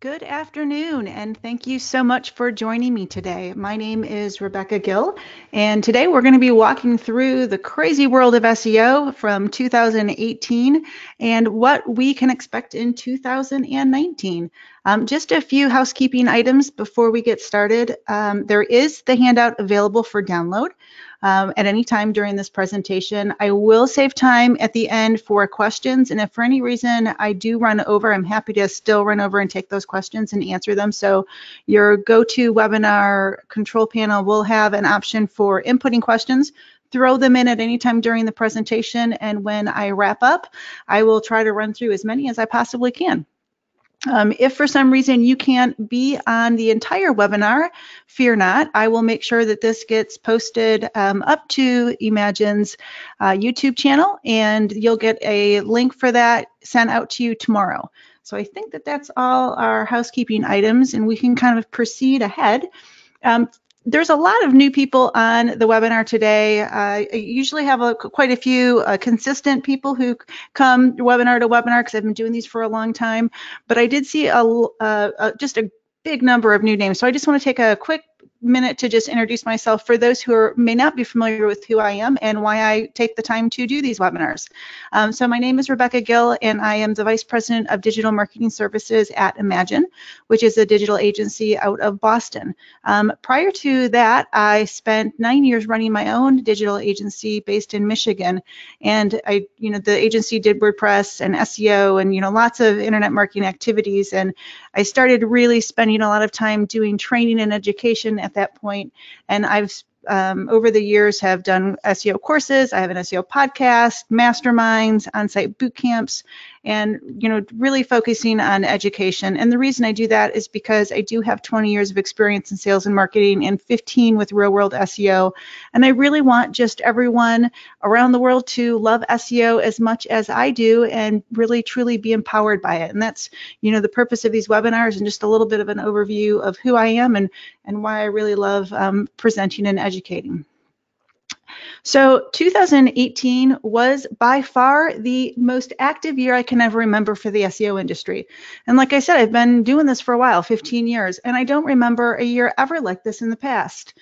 Good afternoon, and thank you so much for joining me today. My name is Rebecca Gill, and today we're going to be walking through the crazy world of SEO from 2018 and what we can expect in 2019. Just a few housekeeping items before we get started. There is the handout available for download. At any time during this presentation. I will save time at the end for questions, and if for any reason I do run over, I'm happy to still run over and take those questions and answer them. So your GoToWebinar control panel will have an option for inputting questions. Throw them in at any time during the presentation, and when I wrap up, I will try to run through as many as I possibly can. If for some reason you can't be on the entire webinar, fear not. I will make sure that this gets posted up to Imagine's YouTube channel, and you'll get a link for that sent out to you tomorrow. So I think that that's all our housekeeping items, and we can kind of proceed ahead. There's a lot of new people on the webinar today. I usually have quite a few consistent people who come webinar to webinar because I've been doing these for a long time, but I did see just a big number of new names. So I just want to take a quick minute to just introduce myself for those who may not be familiar with who I am and why I take the time to do these webinars. So my name is Rebecca Gill, and I am the Vice President of Digital Marketing Services at Imagine, which is a digital agency out of Boston. Prior to that, I spent 9 years running my own digital agency based in Michigan, and the agency did WordPress and SEO and lots of internet marketing activities, and I started really spending a lot of time doing training and education at that point, and I've over the years have done SEO courses. I have an SEO podcast, masterminds, on-site boot camps, and really focusing on education. And the reason I do that is because I do have 20 years of experience in sales and marketing and 15 with real-world SEO. And I really want just everyone around the world to love SEO as much as I do and really truly be empowered by it. And that's the purpose of these webinars, and just a little bit of an overview of who I am and why I really love presenting and educating. So 2018 was by far the most active year I can ever remember for the SEO industry. And like I said, I've been doing this for a while, 15 years, and I don't remember a year ever like this in the past.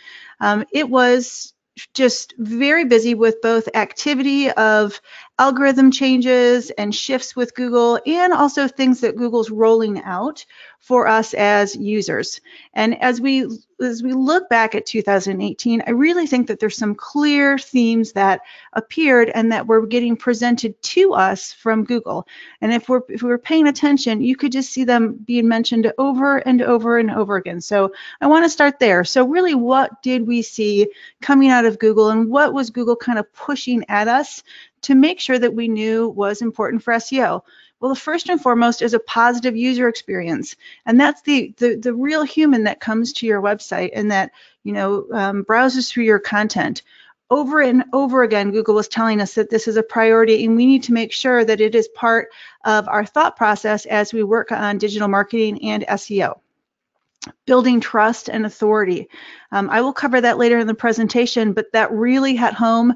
It was just very busy with both activity of algorithm changes and shifts with Google, and also things that Google's rolling out for us as users. And as we look back at 2018, I really think that there's some clear themes that appeared and that were getting presented to us from Google. And if we were paying attention, you could just see them being mentioned over and over and over again. So I want to start there. So really, what did we see coming out of Google, and what was Google kind of pushing at us to make sure that we knew was important for SEO? Well, the first and foremost is a positive user experience, and that's the real human that comes to your website and that browses through your content. Over and over again, Google was telling us that this is a priority, and we need to make sure that it is part of our thought process as we work on digital marketing and SEO. Building trust and authority. I will cover that later in the presentation, but that really hit home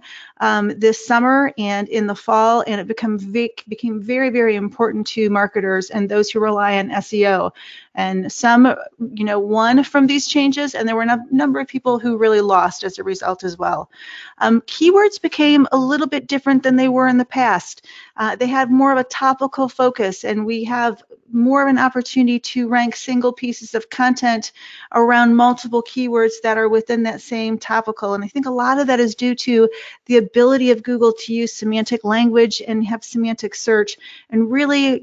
this summer and in the fall, and it became very, very important to marketers and those who rely on SEO. And some, won from these changes, and there were a number of people who really lost as a result as well. Keywords became a little bit different than they were in the past. They had more of a topical focus, and we have more of an opportunity to rank single pieces of content around multiple keywords that are within that same topical. And I think a lot of that is due to the ability of Google to use semantic language and have semantic search and really,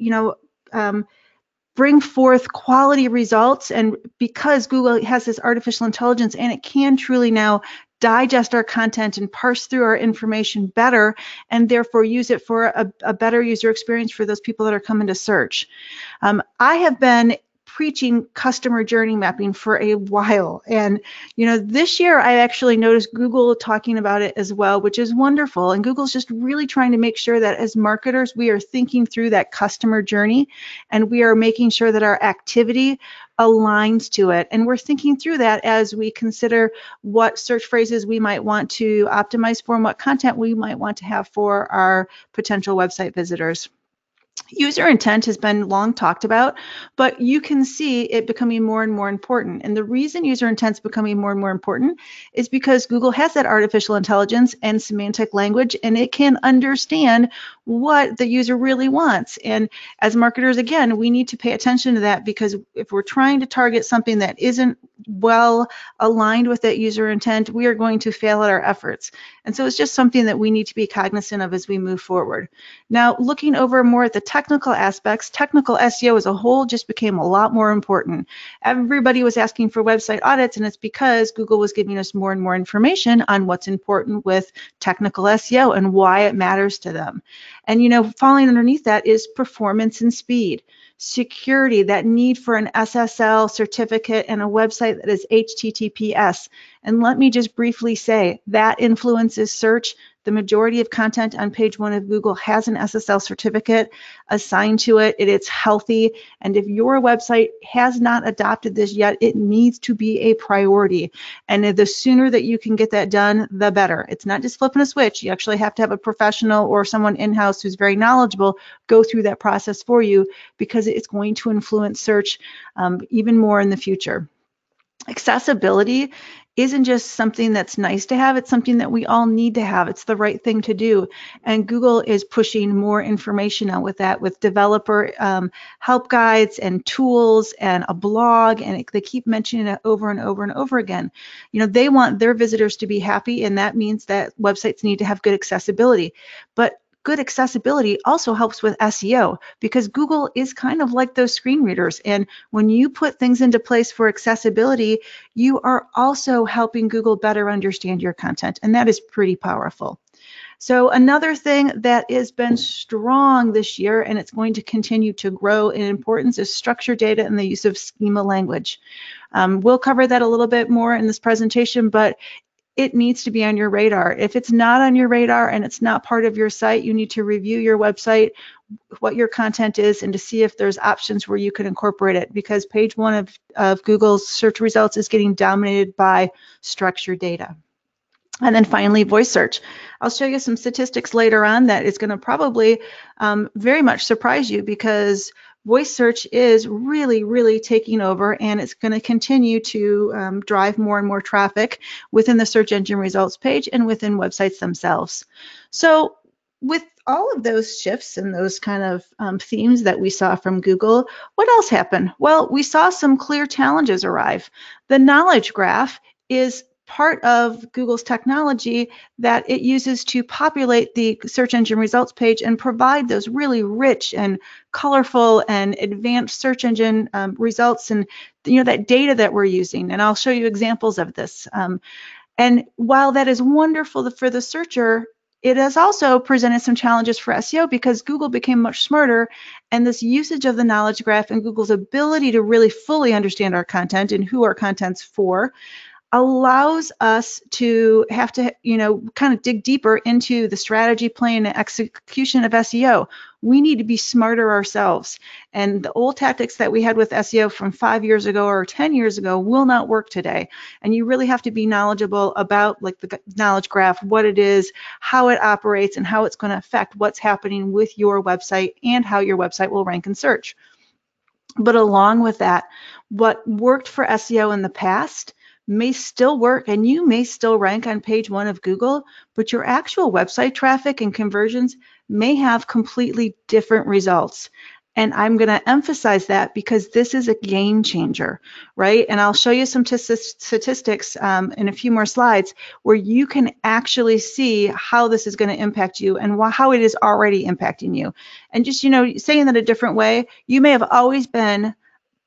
bring forth quality results. And because Google has this artificial intelligence, and it can truly now digest our content and parse through our information better, and therefore use it for a better user experience for those people that are coming to search. I have been preaching customer journey mapping for a while, and this year I actually noticed Google talking about it as well, which is wonderful. And Google's just really trying to make sure that as marketers we are thinking through that customer journey, and we are making sure that our activity aligns to it, and we're thinking through that as we consider what search phrases we might want to optimize for and what content we might want to have for our potential website visitors. User intent has been long talked about, but you can see it becoming more and more important. And the reason user intent is becoming more and more important is because Google has that artificial intelligence and semantic language, and it can understand what the user really wants. And as marketers, again, we need to pay attention to that, because if we're trying to target something that isn't well aligned with that user intent, we are going to fail at our efforts. And so it's just something that we need to be cognizant of as we move forward. Now, looking over more at the technical aspects, technical SEO as a whole just became a lot more important. Everybody was asking for website audits, and it's because Google was giving us more and more information on what's important with technical SEO and why it matters to them. And, falling underneath that is performance and speed, security, that need for an SSL certificate, and a website that is HTTPS. And let me just briefly say that influences search. The majority of content on page 1 of Google has an SSL certificate assigned to it. It's healthy. And if your website has not adopted this yet, it needs to be a priority. And the sooner that you can get that done, the better. It's not just flipping a switch. You actually have to have a professional or someone in-house who's very knowledgeable go through that process for you, because it's going to influence search even more in the future. Accessibility isn't just something that's nice to have, it's something that we all need to have. It's the right thing to do. And Google is pushing more information out with that, with developer help guides and tools and a blog, and they keep mentioning it over and over and over again. They want their visitors to be happy, and that means that websites need to have good accessibility. But good accessibility also helps with SEO, because Google is kind of like those screen readers. And when you put things into place for accessibility, you are also helping Google better understand your content. And that is pretty powerful. So another thing that has been strong this year, and it's going to continue to grow in importance, is structured data and the use of schema language. We'll cover that a little bit more in this presentation, but it needs to be on your radar. If it's not on your radar and it's not part of your site, you need to review your website, what your content is, and to see if there's options where you can incorporate it, because page 1 of Google's search results is getting dominated by structured data. And then finally, voice search. I'll show you some statistics later on that is going to probably very much surprise you, because voice search is really, really taking over, and it's going to continue to drive more and more traffic within the search engine results page and within websites themselves. So with all of those shifts and those kind of themes that we saw from Google, what else happened? Well, we saw some clear challenges arrive. The knowledge graph is part of Google's technology that it uses to populate the search engine results page and provide those really rich and colorful and advanced search engine results, and that data that we're using. And I'll show you examples of this. And while that is wonderful for the searcher, it has also presented some challenges for SEO, because Google became much smarter, and this usage of the knowledge graph and Google's ability to really fully understand our content and who our content's for allows us to have to, kind of dig deeper into the strategy, plan, and execution of SEO. We need to be smarter ourselves. And the old tactics that we had with SEO from 5 years ago or 10 years ago will not work today. And you really have to be knowledgeable about the knowledge graph, what it is, how it operates, and how it's going to affect what's happening with your website and how your website will rank in search. But along with that, what worked for SEO in the past may still work, and you may still rank on page 1 of Google, but your actual website traffic and conversions may have completely different results. And I'm going to emphasize that, because this is a game changer, right? And I'll show you some statistics in a few more slides where you can actually see how this is going to impact you and how it is already impacting you. And just, saying that a different way, you may have always been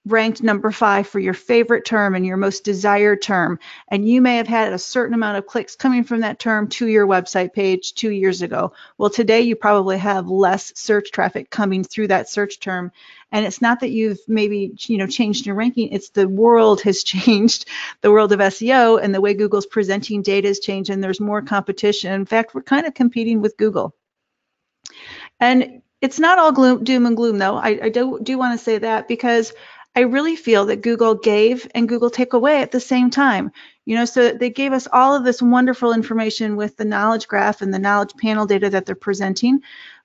ranked number 5 for your favorite term and your most desired term, and you may have had a certain amount of clicks coming from that term to your website page 2 years ago. Well, today you probably have less search traffic coming through that search term, and it's not that you've maybe changed your ranking, it's the world has changed, the world of SEO, and the way Google's presenting data has changed, and there's more competition. In fact, we're kind of competing with Google. And it's not all doom and gloom, though. I do want to say that, because I really feel that Google gave and Google take away at the same time. So they gave us all of this wonderful information with the knowledge graph and the knowledge panel data that they're presenting,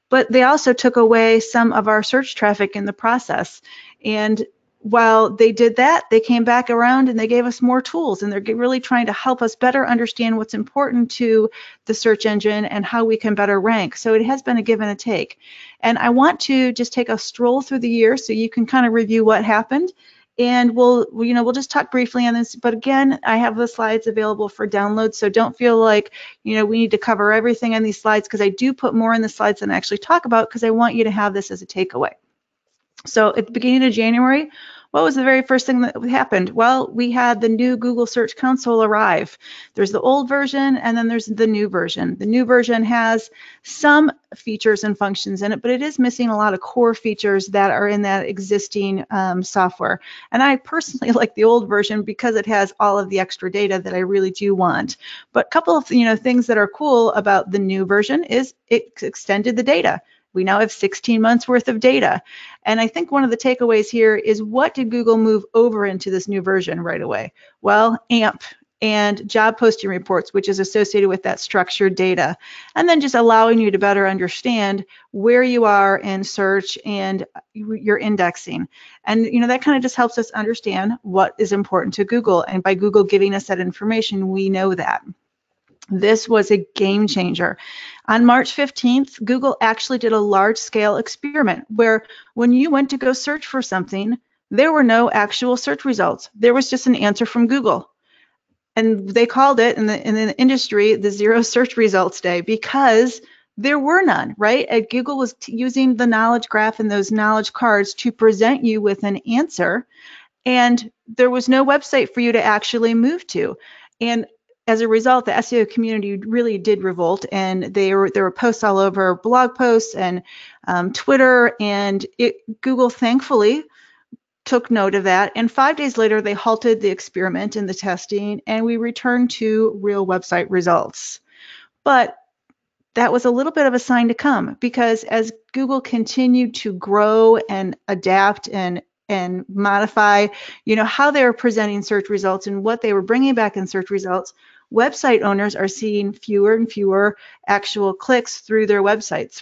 but they also took away some of our search traffic in the process. And while they did that, they came back around and they gave us more tools, and they're really trying to help us better understand what's important to the search engine and how we can better rank. So it has been a give and a take. And I want to just take a stroll through the year so you can kind of review what happened. And we'll just talk briefly on this, but again, I have the slides available for download, so don't feel like, we need to cover everything on these slides, because I do put more in the slides than I actually talk about, because I want you to have this as a takeaway. So at the beginning of January, what was the very first thing that happened? Well, we had the new Google Search Console arrive. There's the old version, and then there's the new version. The new version has some features and functions in it, but it is missing a lot of core features that are in that existing software. And I personally like the old version because it has all of the extra data that I really do want. But a couple of things that are cool about the new version is it extended the data. We now have 16 months worth of data. And I think one of the takeaways here is, what did Google move over into this new version right away? Well, AMP and job posting reports, which is associated with that structured data. And then just allowing you to better understand where you are in search and your indexing. And that kind of just helps us understand what is important to Google. And by Google giving us that information, we know that. This was a game changer. On March 15th, Google actually did a large-scale experiment where when you went to go search for something, there were no actual search results. There was just an answer from Google. And they called it in the industry the zero search results day, because there were none, right? And Google was using the knowledge graph and those knowledge cards to present you with an answer, and there was no website for you to actually move to. And as a result, the SEO community really did revolt, and there were posts all over, blog posts and Twitter, and Google thankfully took note of that. And 5 days later, they halted the experiment and the testing, and we returned to real website results. But that was a little bit of a sign to come, because as Google continued to grow and adapt and modify, how they were presenting search results and what they were bringing back in search results, website owners are seeing fewer and fewer actual clicks through their websites.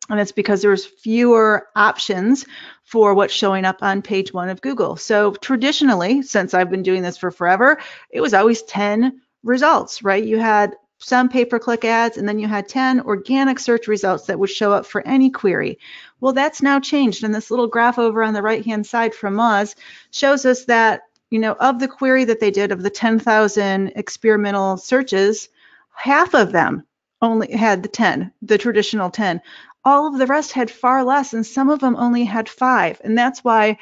And it's because there's fewer options for what's showing up on page 1 of Google. So traditionally, since I've been doing this for forever, it was always 10 results, right? You had some pay-per-click ads, and then you had 10 organic search results that would show up for any query. Well, that's now changed, and this little graph over on the right-hand side from Moz shows us that, of the query that they did, of the 10,000 experimental searches, half of them only had the traditional 10. All of the rest had far less, and some of them only had 5. And that's why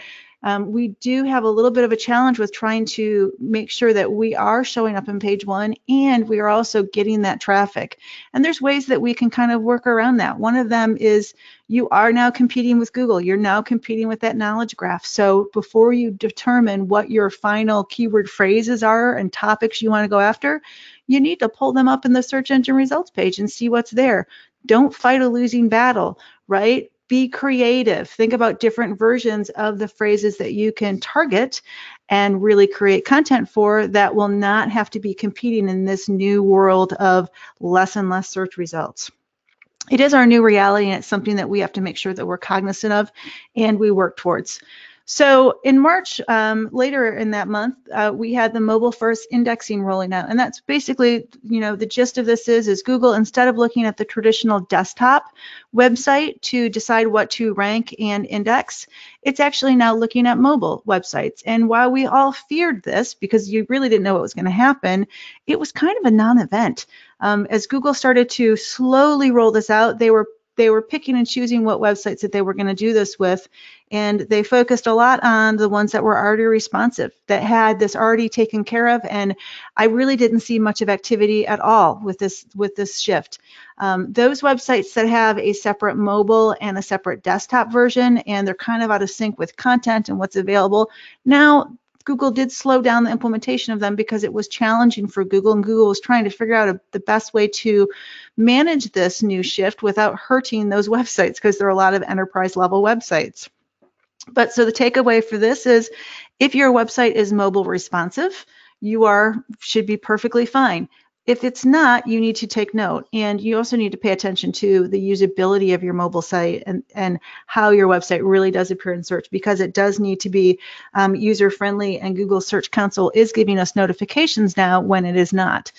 we do have a little bit of a challenge with trying to make sure that we are showing up on page 1 and we are also getting that traffic. And there's ways that we can kind of work around that. One of them is, you are now competing with Google. You're now competing with that knowledge graph. So before you determine what your final keyword phrases are and topics you want to go after, you need to pull them up in the search engine results page and see what's there. Don't fight a losing battle, right? Be creative. Think about different versions of the phrases that you can target and really create content for that will not have to be competing in this new world of less and less search results. It is our new reality, and it's something that we have to make sure that we're cognizant of and we work towards. So in March, later in that month, we had the mobile first indexing rolling out. And that's basically, the gist of this is Google, instead of looking at the traditional desktop website to decide what to rank and index, it's actually now looking at mobile websites. And while we all feared this, because you really didn't know what was going to happen, it was kind of a non-event. As Google started to slowly roll this out, they were picking and choosing what websites that they were going to do this with, and they focused a lot on the ones that were already responsive, that had this already taken care of, and I really didn't see much of activity at all with this shift. Those websites that have a separate mobile and a separate desktop version, and they're kind of out of sync with content and what's available, now Google did slow down the implementation of them because it was challenging for Google, and Google was trying to figure out the best way to manage this new shift without hurting those websites, because there are a lot of enterprise level websites. But so the takeaway for this is, if your website is mobile responsive, you should be perfectly fine. If it's not, you need to take note, and you also need to pay attention to the usability of your mobile site and how your website really does appear in search, because it does need to be user-friendly, and Google Search Console is giving us notifications now when it is not.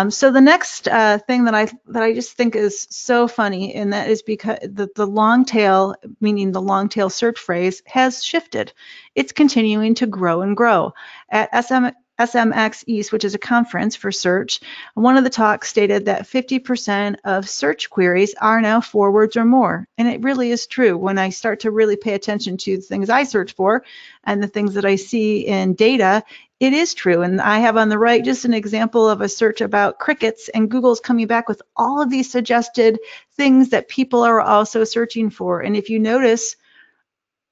So the next thing that I just think is so funny, and that is because the long tail, meaning the long tail search phrase, has shifted. It's continuing to grow and grow. At SMX East, which is a conference for search, one of the talks stated that 50% of search queries are now 4 words or more. And it really is true. When I start to really pay attention to the things I search for and the things that I see in data, it is true. And I have on the right just an example of a search about crickets, and Google's coming back with all of these suggested things that people are also searching for. And if you notice,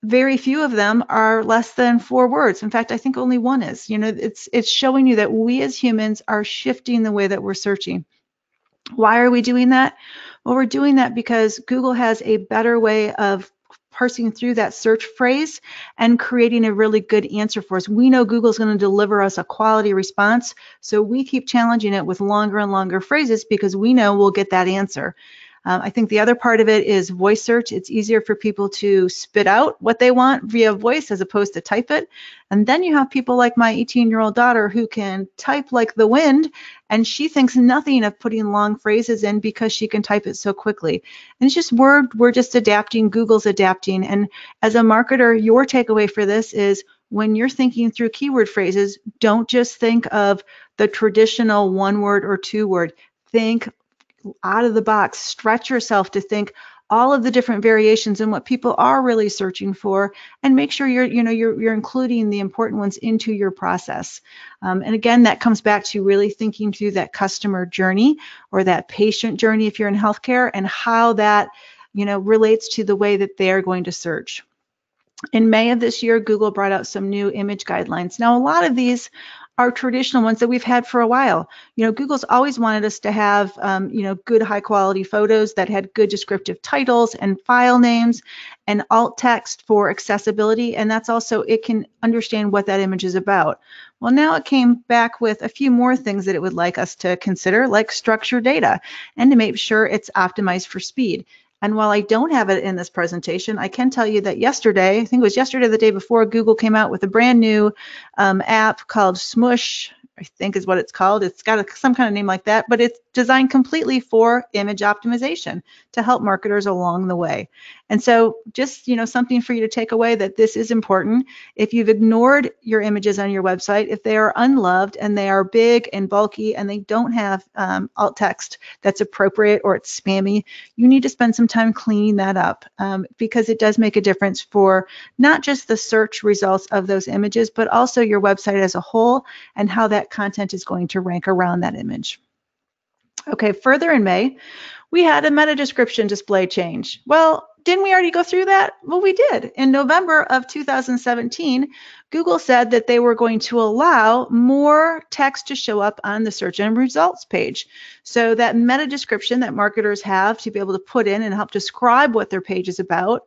very few of them are less than 4 words. In fact, I think only one is. It's showing you that we as humans are shifting the way that we're searching. Why are we doing that? Well, we're doing that because Google has a better way of parsing through that search phrase and creating a really good answer for us. We know Google's going to deliver us a quality response, so we keep challenging it with longer and longer phrases because we know we'll get that answer. I think the other part of it is voice search. It's easier for people to spit out what they want via voice as opposed to type it. And then you have people like my 18-year-old daughter who can type like the wind, and she thinks nothing of putting long phrases in because she can type it so quickly. And it's just we're just adapting. Google's adapting. And as a marketer, your takeaway for this is when you're thinking through keyword phrases, don't just think of the traditional 1-word or 2-word. Think out of the box, stretch yourself to think all of the different variations and what people are really searching for, and make sure you're including the important ones into your process. And again, that comes back to really thinking through that customer journey or that patient journey if you're in healthcare, and how that relates to the way that they are going to search. In May of this year, Google brought out some new image guidelines. Now, a lot of these are traditional ones that we've had for a while. Google's always wanted us to have, good high quality photos that had good descriptive titles and file names and alt text for accessibility. And that's also, it can understand what that image is about. Well, now it came back with a few more things that it would like us to consider, like structured data, and to make sure it's optimized for speed. And while I don't have it in this presentation, I can tell you that yesterday, I think it was yesterday or the day before, Google came out with a brand new app called Smush, I think is what it's called. It's got some kind of name like that, but it's designed completely for image optimization to help marketers along the way. And so just, something for you to take away, that this is important. If you've ignored your images on your website, if they are unloved and they are big and bulky and they don't have alt text that's appropriate, or it's spammy, you need to spend some time cleaning that up, because it does make a difference for not just the search results of those images, but also your website as a whole and how that content is going to rank around that image. Okay, further in May, we had a meta description display change. Well, didn't we already go through that? Well, we did. In November of 2017, Google said that they were going to allow more text to show up on the search and results page. So that meta description that marketers have to be able to put in and help describe what their page is about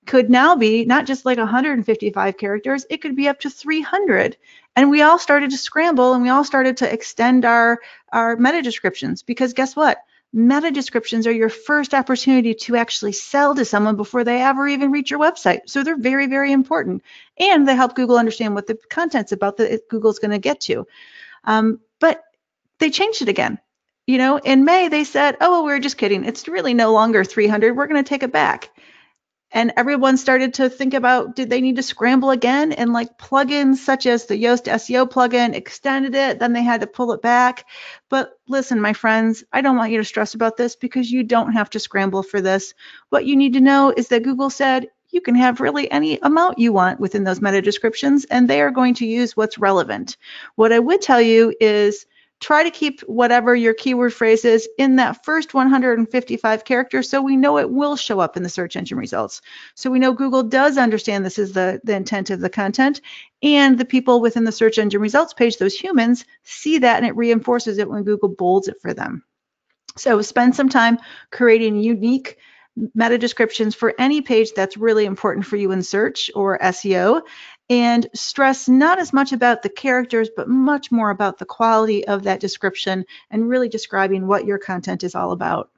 could now be not just like 155 characters, it could be up to 300. And we all started to scramble, and we all started to extend our meta descriptions, because guess what? Meta descriptions are your first opportunity to actually sell to someone before they ever even reach your website. So they're very, very important. And they help Google understand what the content's about that Google's going to get to. But they changed it again. In May, they said, oh, well, we're just kidding. It's really no longer 300. We're going to take it back. And everyone started to think about, did they need to scramble again? And like plugins such as the Yoast SEO plugin extended it, then they had to pull it back. But listen, my friends, I don't want you to stress about this, because you don't have to scramble for this. What you need to know is that Google said you can have really any amount you want within those meta descriptions, and they are going to use what's relevant. What I would tell you is, try to keep whatever your keyword phrase is in that first 155 characters, so we know it will show up in the search engine results. So we know Google does understand this is the intent of the content, and the people within the search engine results page, those humans, see that, and it reinforces it when Google bolds it for them. So spend some time creating unique meta descriptions for any page that's really important for you in search or SEO. and stress not as much about the characters, but much more about the quality of that description and really describing what your content is all about.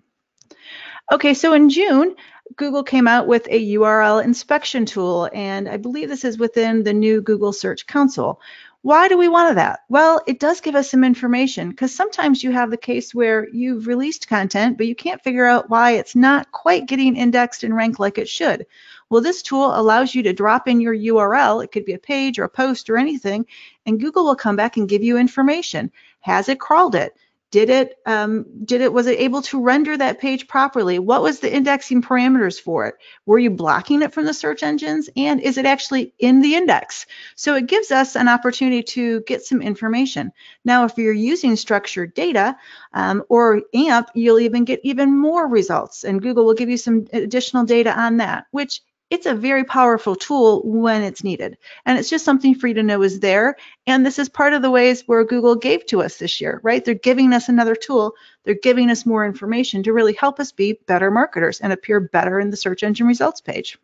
Okay, so in June, Google came out with a URL inspection tool, and I believe this is within the new Google Search Console. Why do we want that? Well, it does give us some information, because sometimes you have the case where you've released content, but you can't figure out why it's not quite getting indexed and ranked like it should. Well, this tool allows you to drop in your URL. It could be a page or a post or anything, and Google will come back and give you information. Has it crawled it? Was it able to render that page properly? What was the indexing parameters for it? Were you blocking it from the search engines? And is it actually in the index? So it gives us an opportunity to get some information. Now, if you're using structured data or AMP, you'll even get even more results. And Google will give you some additional data on that, which it's a very powerful tool when it's needed. And it's just something for you to know is there. And this is part of the ways where Google gave to us this year, right? They're giving us another tool. They're giving us more information to really help us be better marketers and appear better in the search engine results page.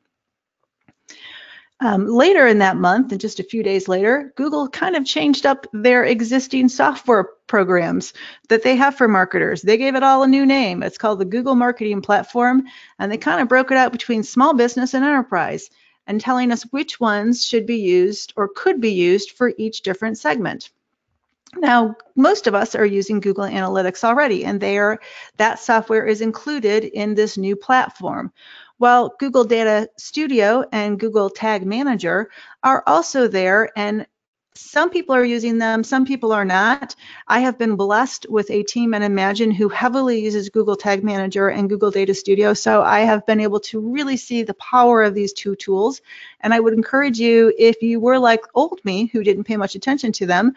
Later in that month, and just a few days later, Google kind of changed up their existing software programs that they have for marketers. They gave it all a new name. It's called the Google Marketing Platform, and they kind of broke it out between small business and enterprise, and telling us which ones should be used or could be used for each different segment. Now, most of us are using Google Analytics already, and that software is included in this new platform. While Google Data Studio and Google Tag Manager are also there, and some people are using them, some people are not. I have been blessed with a team at Imagine who heavily uses Google Tag Manager and Google Data Studio, so I have been able to really see the power of these two tools. And I would encourage you, if you were like old me who didn't pay much attention to them,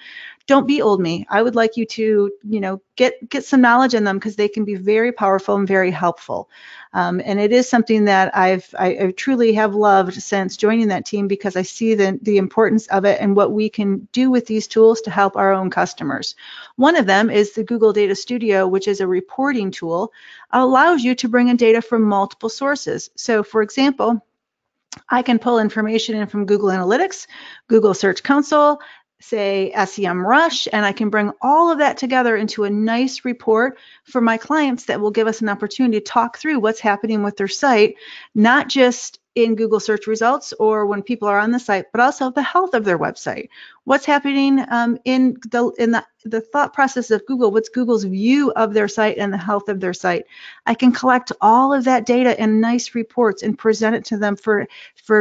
don't be old me. I would like you to, get some knowledge in them, because they can be very powerful and very helpful. And it is something that I truly have loved since joining that team, because I see the importance of it and what we can do with these tools to help our own customers. One of them is the Google Data Studio, which is a reporting tool, allows you to bring in data from multiple sources. So for example, I can pull information in from Google Analytics, Google Search Console, say SEMrush, and I can bring all of that together into a nice report for my clients that will give us an opportunity to talk through what's happening with their site, not just in Google search results or when people are on the site, but also the health of their website. What's happening in the thought process of Google? What's Google's view of their site and the health of their site? I can collect all of that data in nice reports and present it to them for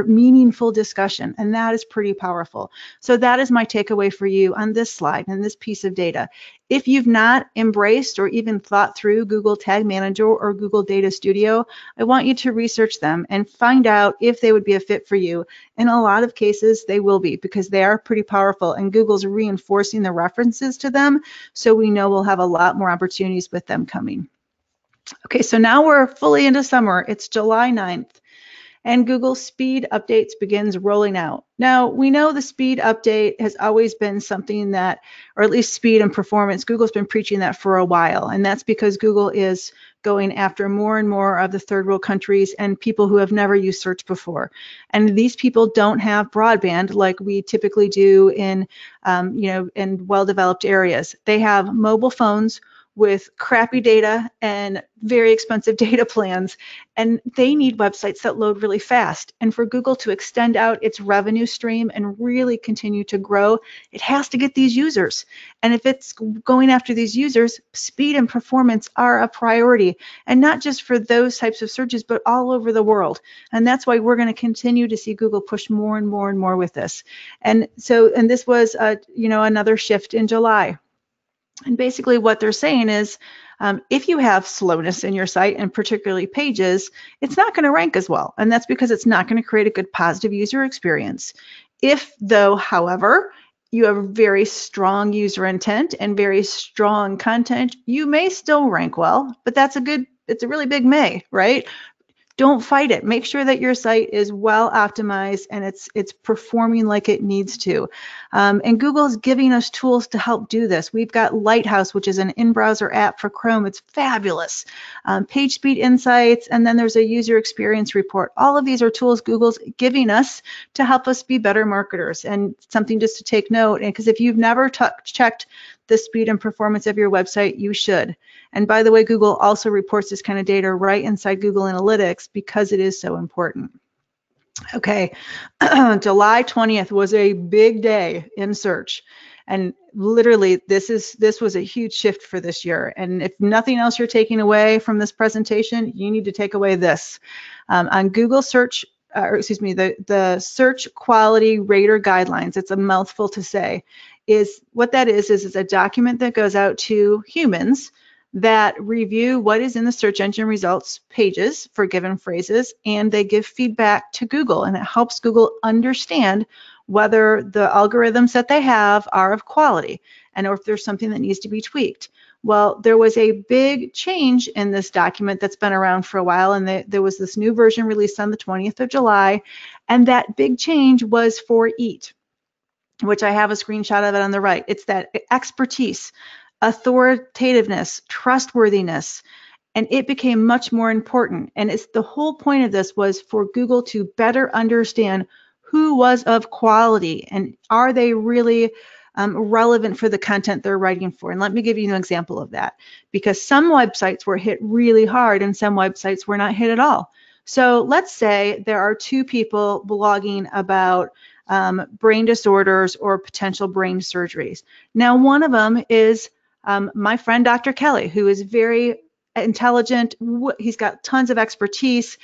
meaningful discussion, and that is pretty powerful. So that is my takeaway for you on this slide and this piece of data. If you've not embraced or even thought through Google Tag Manager or Google Data Studio, I want you to research them and find out if they would be a fit for you. In a lot of cases, they will be, because they are pretty powerful, and Google's reinforcing the references to them, so we know we'll have a lot more opportunities with them coming. Okay, so now we're fully into summer. It's July 9th. And Google Speed Updates begins rolling out. Now, we know the Speed Update has always been something that, or at least speed and performance, Google's been preaching that for a while, and that's because Google is going after more and more of the third world countries and people who have never used search before. And these people don't have broadband like we typically do in well-developed areas. They have mobile phones with crappy data and very expensive data plans, and they need websites that load really fast. And for Google to extend out its revenue stream and really continue to grow, it has to get these users. And if it's going after these users, speed and performance are a priority, and not just for those types of searches, but all over the world. And that's why we're going to continue to see Google push more and more and more with this. And this was another shift in July. And basically what they're saying is, if you have slowness in your site, and particularly pages, it's not going to rank as well. And that's because it's not going to create a good positive user experience. If, though, however, you have very strong user intent and very strong content, you may still rank well, but it's a really big may, right? don't fight it. Make sure that your site is well optimized and it's performing like it needs to. And Google is giving us tools to help do this. We've got Lighthouse, which is an in-browser app for Chrome. It's fabulous. Page speed insights, and then there's a user experience report. All of these are tools Google's giving us to help us be better marketers. And something just to take note, because if you've never checked the speed and performance of your website, you should. And by the way, Google also reports this kind of data right inside Google Analytics because it is so important. Okay, July 20th was a big day in search. And literally, this was a huge shift for this year. And if nothing else you're taking away from this presentation, you need to take away this. On Google search, the search quality rater guidelines, it's a mouthful to say, what that is a document that goes out to humans that review what is in the search engine results pages for given phrases, and they give feedback to Google, and it helps Google understand whether the algorithms that they have are of quality and or if there's something that needs to be tweaked. Well, there was a big change in this document that's been around for a while, and there was this new version released on the 20th of July, and that big change was for EAT, which I have a screenshot of it on the right. It's that expertise, authoritativeness, trustworthiness, and it became much more important. And it's the whole point of this was for Google to better understand who was of quality and are they really relevant for the content they're writing for. And let me give you an example of that, because some websites were hit really hard and some websites were not hit at all. So let's say there are two people blogging about brain disorders or potential brain surgeries. Now, one of them is my friend Dr. Kelly, who is very intelligent. He's got tons of expertise.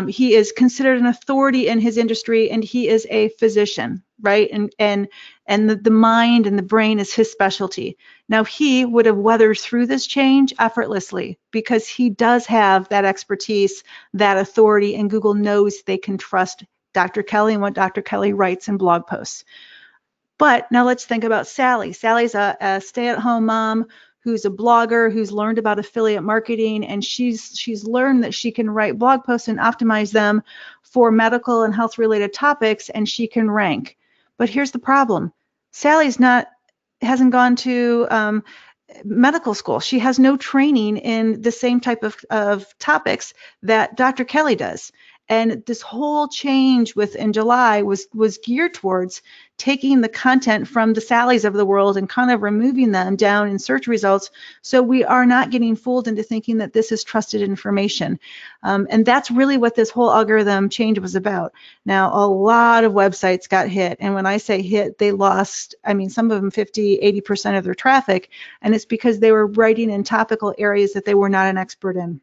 He is considered an authority in his industry, and he is a physician, right? And the mind and the brain is his specialty. Now, he would have weathered through this change effortlessly because he does have that expertise, that authority, and Google knows they can trust Dr. Kelly and what Dr. Kelly writes in blog posts. But now let's think about Sally. Sally's a stay-at-home mom who's a blogger, who's learned about affiliate marketing, and she's learned that she can write blog posts and optimize them for medical and health-related topics, and she can rank. But here's the problem. Sally's hasn't gone to medical school. She has no training in the same type of topics that Dr. Kelly does. And this whole change in July was geared towards taking the content from the Sallys of the world and kind of removing them down in search results, so we are not getting fooled into thinking that this is trusted information. And that's really what this whole algorithm change was about. Now, a lot of websites got hit, and when I say hit, they lost, some of them 50, 80% of their traffic, and it's because they were writing in topical areas that they were not an expert in.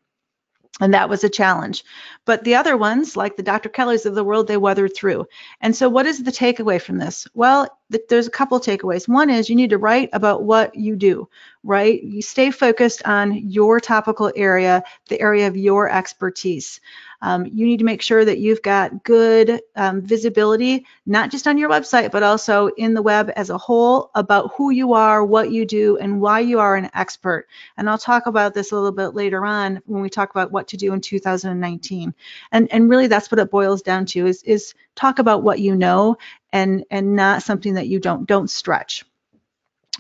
And that was a challenge. But the other ones, like the Dr. Kellys of the world, they weathered through. And so what is the takeaway from this? Well, there's a couple of takeaways. One is you need to write about what you do, right? You stay focused on your topical area, the area of your expertise. You need to make sure that you've got good visibility, not just on your website, but also in the web as a whole, about who you are, what you do, and why you are an expert. And I'll talk about this a little bit later on when we talk about what to do in 2019. And really that's what it boils down to is talk about what you know and not something that you don't stretch.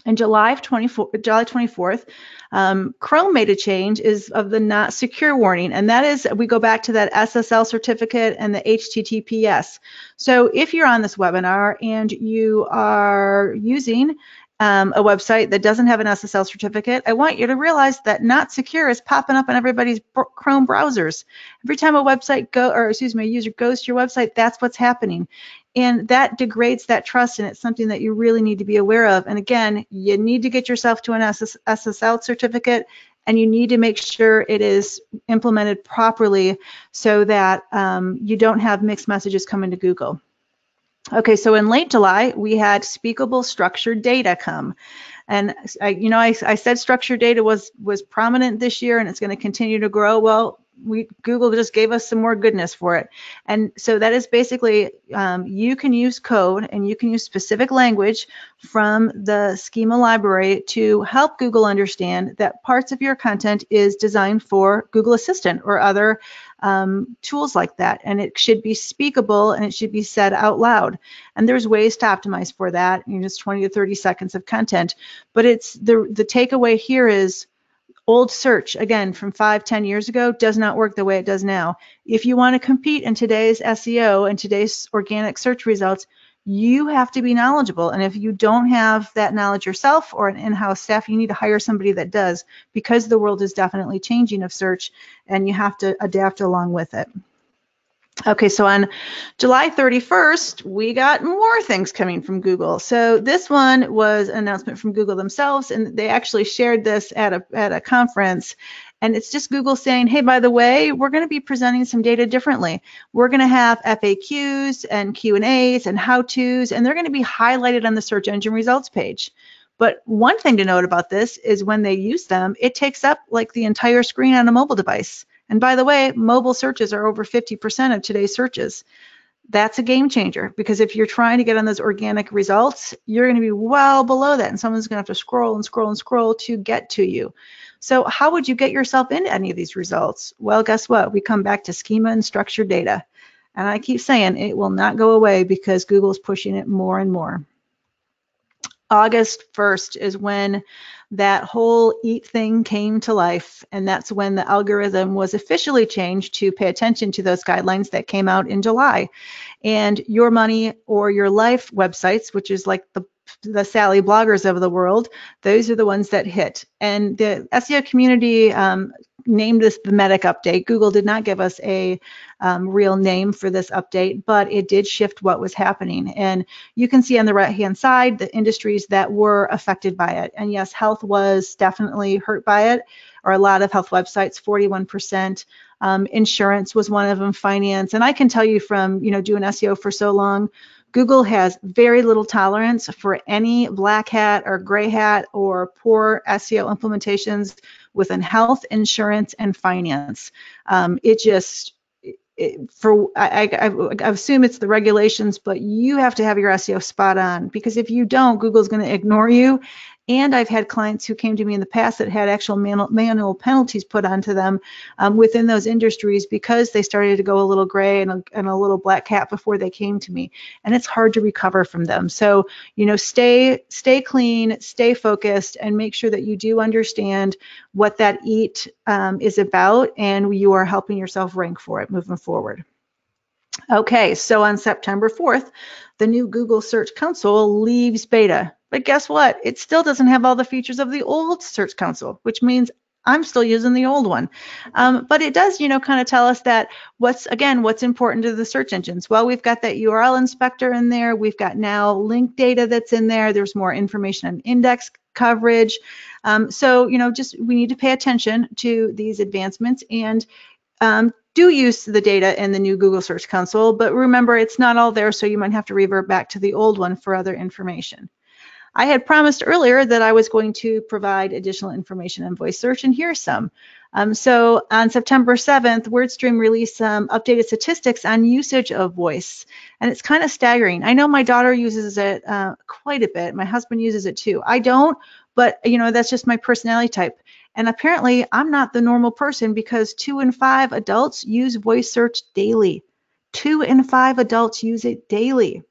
In July 24th, Chrome made a change of the not secure warning, and that is, we go back to that SSL certificate and the HTTPS. So if you're on this webinar and you are using a website that doesn't have an SSL certificate, I want you to realize that not secure is popping up in everybody's Chrome browsers. Every time a user goes to your website, that's what's happening. And that degrades that trust, and it's something that you really need to be aware of. And again, you need to get yourself to an SSL certificate, and you need to make sure it is implemented properly so that you don't have mixed messages coming to Google. Okay, so in late July, we had speakable structured data come. And I said structured data was prominent this year and it's going to continue to grow. Well, Google just gave us some more goodness for it. And so that is basically, you can use code and you can use specific language from the Schema library to help Google understand that parts of your content is designed for Google Assistant or other tools like that. And it should be speakable and it should be said out loud. And there's ways to optimize for that, just 20 to 30 seconds of content. But it's the takeaway here is old search, again, from 5-10 years ago, does not work the way it does now. If you want to compete in today's SEO and today's organic search results, you have to be knowledgeable. And if you don't have that knowledge yourself or an in-house staff, you need to hire somebody that does, because the world is definitely changing of search and you have to adapt along with it. Okay, so on July 31st, we got more things coming from Google. So this one was an announcement from Google themselves, and they actually shared this at a conference. And it's just Google saying, hey, by the way, we're going to be presenting some data differently. We're going to have FAQs and Q&As and how-tos, and they're going to be highlighted on the search engine results page. But one thing to note about this is when they use them, it takes up like the entire screen on a mobile device. And by the way, mobile searches are over 50% of today's searches. That's a game changer, because if you're trying to get on those organic results, you're going to be well below that, and someone's going to have to scroll and scroll and scroll to get to you. So how would you get yourself into any of these results? Well, guess what? We come back to schema and structured data. And I keep saying it will not go away because Google's pushing it more and more. August 1st is when that whole EAT thing came to life, and that's when the algorithm was officially changed to pay attention to those guidelines that came out in July. And Your Money or Your Life websites, which is like the Sally bloggers of the world, those are the ones that hit. And the SEO community named this the Medic update. Google did not give us a real name for this update, but it did shift what was happening. And you can see on the right-hand side the industries that were affected by it. And yes, health was definitely hurt by it, or a lot of health websites, 41%. Insurance was one of them, finance. And I can tell you from doing SEO for so long, Google has very little tolerance for any black hat or gray hat or poor SEO implementations within health, insurance, and finance. I assume it's the regulations, but you have to have your SEO spot on, because if you don't, Google's going to ignore you. And I've had clients who came to me in the past that had actual manual penalties put onto them within those industries because they started to go a little gray and a little black hat before they came to me. And it's hard to recover from them. So, stay clean, stay focused, and make sure that you do understand what that EAT is about, and you are helping yourself rank for it moving forward. Okay, so on September 4th, the new Google Search Console leaves beta. But guess what? It still doesn't have all the features of the old Search Console, which means I'm still using the old one. But it does, kind of tell us that what's important to the search engines. Well, we've got that URL inspector in there. We've got now link data that's in there. There's more information on index coverage. So, we need to pay attention to these advancements and do use the data in the new Google Search Console, but remember, it's not all there, so you might have to revert back to the old one for other information. I had promised earlier that I was going to provide additional information on voice search, and here's some. So on September 7th, WordStream released some updated statistics on usage of voice, and it's kind of staggering. I know my daughter uses it quite a bit. My husband uses it too. I don't, but that's just my personality type. And apparently I'm not the normal person, because 2 in 5 adults use voice search daily. 2 in 5 adults use it daily.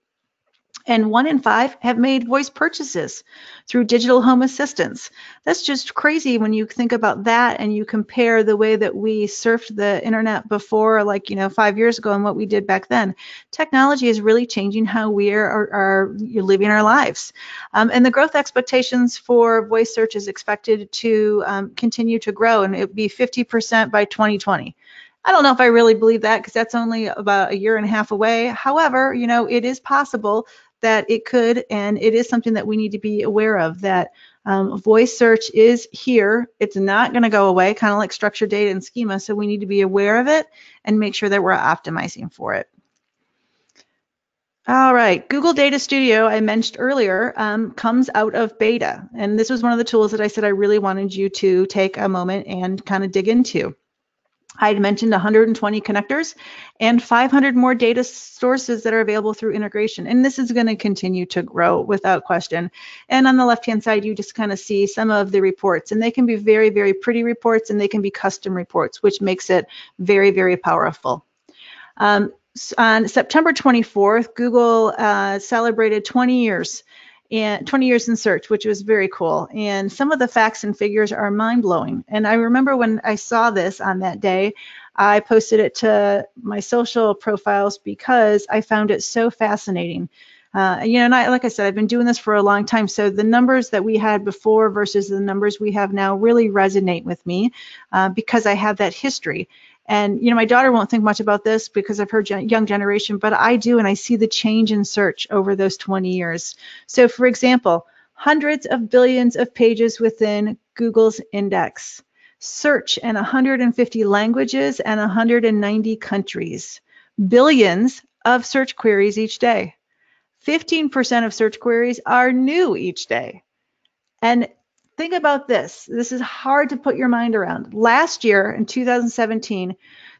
And 1 in 5 have made voice purchases through digital home assistants. That's just crazy when you think about that and you compare the way that we surfed the internet before, 5 years ago, and what we did back then. Technology is really changing how we are living our lives. And the growth expectations for voice search is expected to continue to grow, and it would be 50% by 2020. I don't know if I really believe that, because that's only about a year and a half away. However, it is possible that it could, and it is something that we need to be aware of, that voice search is here. It's not going to go away, kind of like structured data and schema, so we need to be aware of it and make sure that we're optimizing for it. All right, Google Data Studio, I mentioned earlier, comes out of beta, and this was one of the tools that I said I really wanted you to take a moment and kind of dig into. I'd mentioned 120 connectors and 500 more data sources that are available through integration. And this is going to continue to grow without question. And on the left-hand side, you just kind of see some of the reports. And they can be very, very pretty reports, and they can be custom reports, which makes it very, very powerful. On September 24th, Google celebrated 20 years. And 20 years in search, which was very cool. And some of the facts and figures are mind-blowing. And I remember when I saw this on that day, I posted it to my social profiles because I found it so fascinating. And like I said, I've been doing this for a long time. So the numbers that we had before versus the numbers we have now really resonate with me because I have that history. And, my daughter won't think much about this because of her young generation, but I do, and I see the change in search over those 20 years. So, for example, hundreds of billions of pages within Google's index, search in 150 languages and 190 countries, billions of search queries each day. 15% of search queries are new each day. And think about this. This is hard to put your mind around. Last year, in 2017,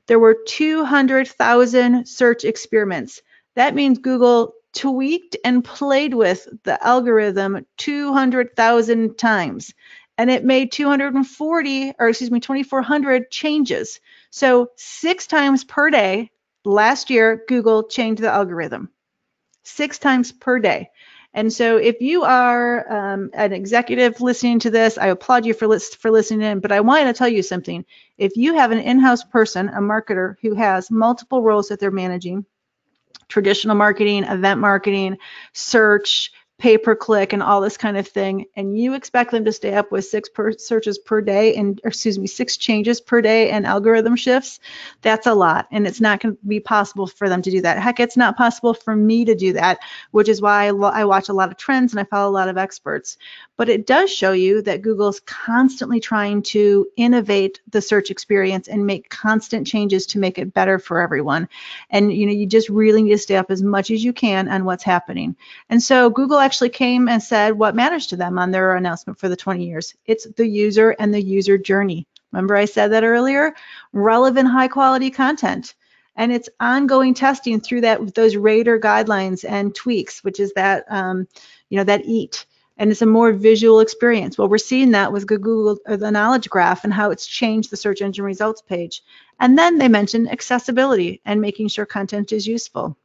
there were 200,000 search experiments. That means Google tweaked and played with the algorithm 200,000 times. And it made 2,400 changes. So 6 times per day, last year, Google changed the algorithm. 6 times per day. And so if you are an executive listening to this, I applaud you for listening in, but I wanted to tell you something. If you have an in-house person, a marketer who has multiple roles that they're managing, traditional marketing, event marketing, search, pay-per-click, and all this kind of thing, and you expect them to stay up with 6 searches per day, 6 changes per day and algorithm shifts, that's a lot, and it's not going to be possible for them to do that. Heck, it's not possible for me to do that, which is why I watch a lot of trends and I follow a lot of experts. But it does show you that Google's constantly trying to innovate the search experience and make constant changes to make it better for everyone. And you just really need to stay up as much as you can on what's happening. And so Google actually came and said what matters to them on their announcement for the 20 years. It's the user and the user journey. Remember I said that earlier? Relevant, high quality content. And it's ongoing testing through those rater guidelines and tweaks, which is that, that EAT. And it's a more visual experience. Well, we're seeing that with Google, the knowledge graph, and how it's changed the search engine results page. And then they mentioned accessibility and making sure content is useful.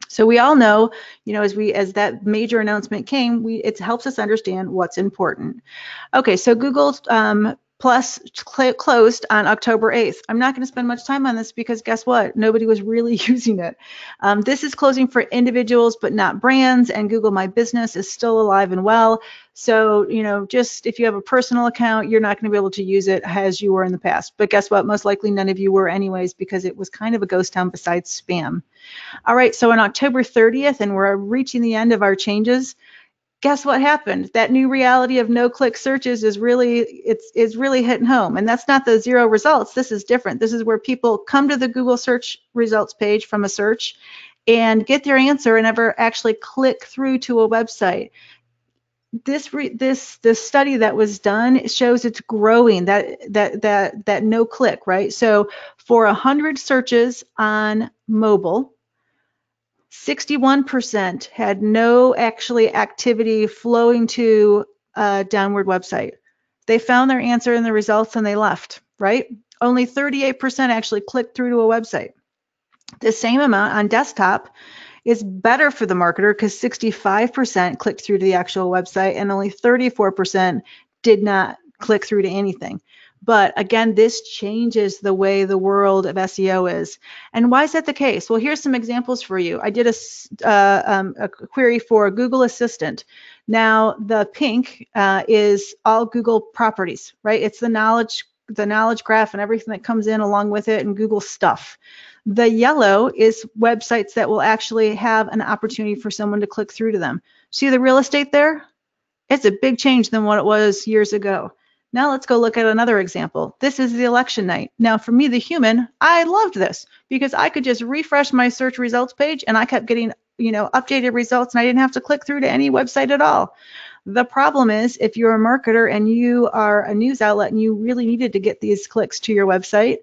So we all know, as that major announcement came, it helps us understand what's important. Okay, so Google Plus closed on October 8th. I'm not going to spend much time on this because guess what? Nobody was really using it. This is closing for individuals, but not brands, and Google My Business is still alive and well. So, just if you have a personal account, you're not going to be able to use it as you were in the past. But guess what? Most likely none of you were anyways, because it was kind of a ghost town besides spam. All right, so on October 30th, and we're reaching the end of our changes, guess what happened? That new reality of no-click searches is really hitting home. And that's not the 0 results. This is different. This is where people come to the Google search results page from a search and get their answer and never actually click through to a website. This study that was done shows it's growing, that no-click, right? So for 100 searches on mobile, 61% had no activity flowing to a downward website. They found their answer in the results and they left, right? Only 38% actually clicked through to a website. The same amount on desktop is better for the marketer because 65% clicked through to the actual website and only 34% did not click through to anything. But again, this changes the way the world of SEO is. And why is that the case? Well, here's some examples for you. I did a query for Google Assistant. Now, the pink is all Google properties, right? It's the knowledge graph and everything that comes in along with it and Google stuff. The yellow is websites that will actually have an opportunity for someone to click through to them. See the real estate there? It's a big change than what it was years ago. Now let's go look at another example. This is the election night. Now for me, the human, I loved this because I could just refresh my search results page and I kept getting, updated results and I didn't have to click through to any website at all. The problem is if you're a marketer and you are a news outlet and you really needed to get these clicks to your website,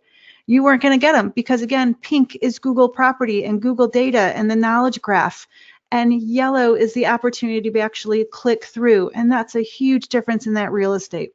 you weren't going to get them because, again, pink is Google property and Google data and the knowledge graph. And yellow is the opportunity to actually click through. And that's a huge difference in that real estate.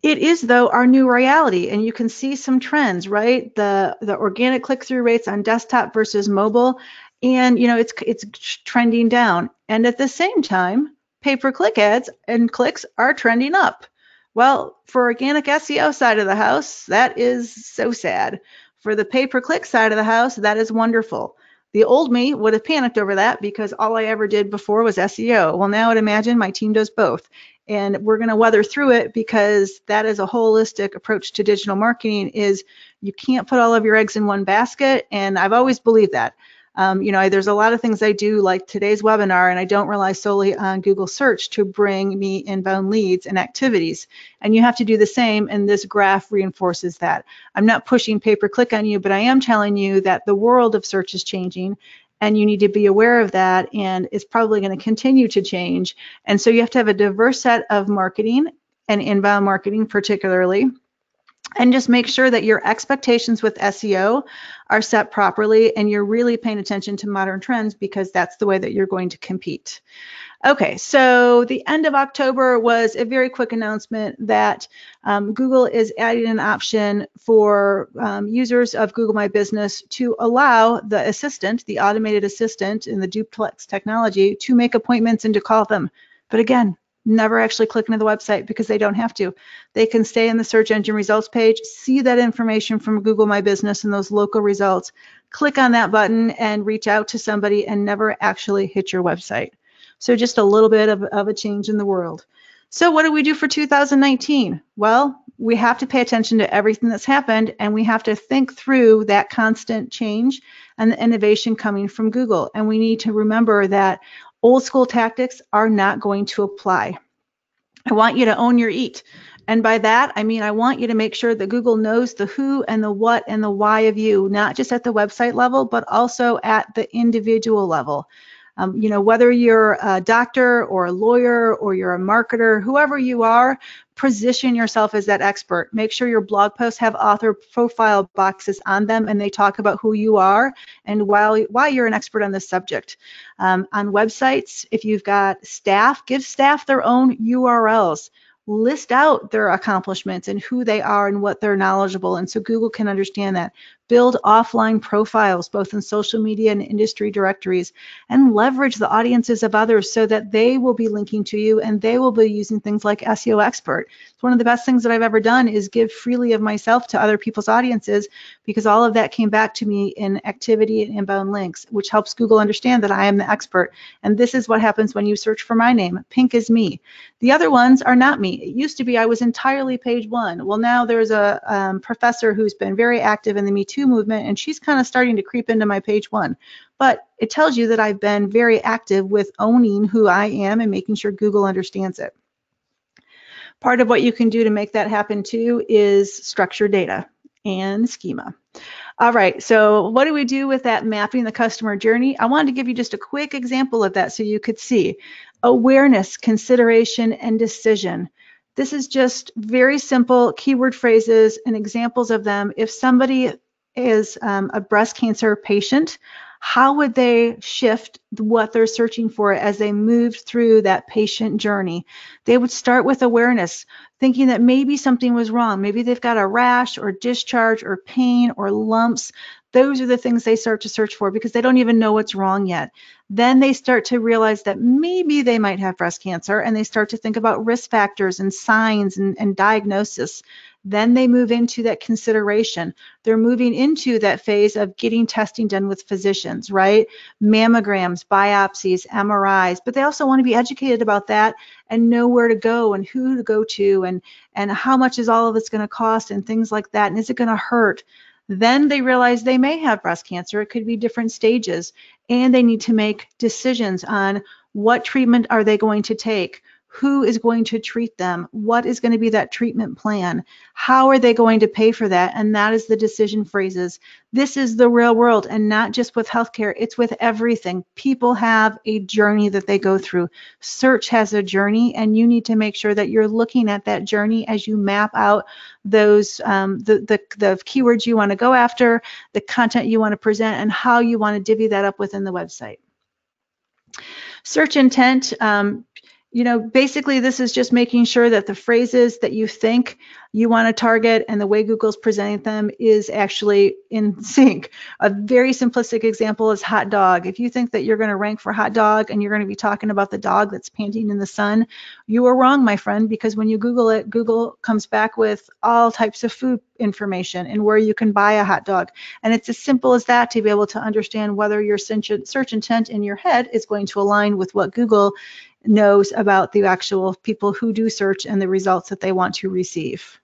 It is, though, our new reality, and you can see some trends, right? The organic click-through rates on desktop versus mobile, and it's trending down. And at the same time, pay-per-click ads and clicks are trending up. Well, for organic SEO side of the house, that is so sad. For the pay-per-click side of the house, that is wonderful. The old me would have panicked over that because all I ever did before was SEO. Well, now I'd imagine my team does both. And we're going to weather through it because that is a holistic approach to digital marketing. Is you can't put all of your eggs in one basket. And I've always believed that. There's a lot of things I do like today's webinar, and I don't rely solely on Google search to bring me inbound leads and activities. And you have to do the same, and this graph reinforces that. I'm not pushing pay-per-click on you, but I am telling you that the world of search is changing, and you need to be aware of that, and it's probably going to continue to change. And so you have to have a diverse set of marketing and inbound marketing particularly. And just make sure that your expectations with SEO are set properly and you're really paying attention to modern trends because that's the way that you're going to compete. Okay, so the end of October was a very quick announcement that Google is adding an option for users of Google My Business to allow the assistant, the automated assistant in the duplex technology, to make appointments and to call them. But again, never actually click into the website because they don't have to. They can stay in the search engine results page, see that information from Google My Business and those local results, click on that button and reach out to somebody and never actually hit your website. So just a little bit of a change in the world. So what do we do for 2019? Well, we have to pay attention to everything that's happened, and we have to think through that constant change and the innovation coming from Google. And we need to remember that old school tactics are not going to apply. I want you to own your eat. And by that, I mean, I want you to make sure that Google knows the who and the what and the why of you, not just at the website level, but also at the individual level. Whether you're a doctor or a lawyer or you're a marketer, whoever you are, position yourself as that expert. Make sure your blog posts have author profile boxes on them and they talk about who you are and why you're an expert on this subject. On websites, if you've got staff, give staff their own URLs. List out their accomplishments and who they are and what they're knowledgeable, and so Google can understand that. Build offline profiles, both in social media and industry directories, and leverage the audiences of others so that they will be linking to you and they will be using things like SEO Expert. It's one of the best things that I've ever done is give freely of myself to other people's audiences because all of that came back to me in activity and inbound links, which helps Google understand that I am the expert. And this is what happens when you search for my name. Pink is me. The other ones are not me. It used to be I was entirely page one. Well, now there's a professor who's been very active in the Me Too movement, and she's kind of starting to creep into my page one. But it tells you that I've been very active with owning who I am and making sure Google understands it. Part of what you can do to make that happen too is structured data and schema. All right, so what do we do with that mapping the customer journey? I wanted to give you just a quick example of that so you could see. Awareness, consideration, and decision. This is just very simple keyword phrases and examples of them. If somebody is a breast cancer patient, how would they shift what they're searching for as they moved through that patient journey? They would start with awareness, thinking that maybe something was wrong. Maybe they've got a rash or discharge or pain or lumps. Those are the things they start to search for because they don't even know what's wrong yet. Then they start to realize that maybe they might have breast cancer, and they start to think about risk factors and signs and diagnosis. Then they move into that consideration. They're moving into that phase of getting testing done with physicians, right? Mammograms, biopsies, MRIs, but they also want to be educated about that and know where to go and who to go to and how much is all of this going to cost and things like that, and is it going to hurt? Then they realize they may have breast cancer. It could be different stages, and they need to make decisions on what treatment are they going to take, Who is going to treat them? What is going to be that treatment plan? How are they going to pay for that? And that is the decision phrases. This is the real world, and not just with healthcare, it's with everything. People have a journey that they go through. Search has a journey, and you need to make sure that you're looking at that journey as you map out those the keywords you want to go after, the content you want to present, and how you want to divvy that up within the website. Search intent, basically this is just making sure that the phrases that you think you want to target and the way Google's presenting them is actually in sync. A very simplistic example is hot dog. If you think that you're going to rank for hot dog and you're going to be talking about the dog that's panting in the sun, you are wrong, my friend, because when you Google it, Google comes back with all types of food information and where you can buy a hot dog. And it's as simple as that to be able to understand whether your search intent in your head is going to align with what Google knows about the actual people who do search and the results that they want to receive.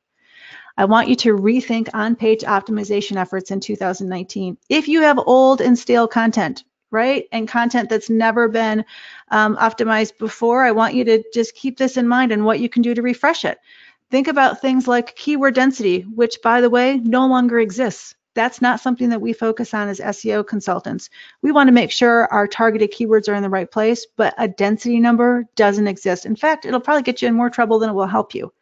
I want you to rethink on-page optimization efforts in 2019. If you have old and stale content, right, and content that's never been optimized before, I want you to just keep this in mind and what you can do to refresh it. Think about things like keyword density, which, by the way, no longer exists. That's not something that we focus on as SEO consultants. We want to make sure our targeted keywords are in the right place, but a density number doesn't exist. In fact, it'll probably get you in more trouble than it will help you.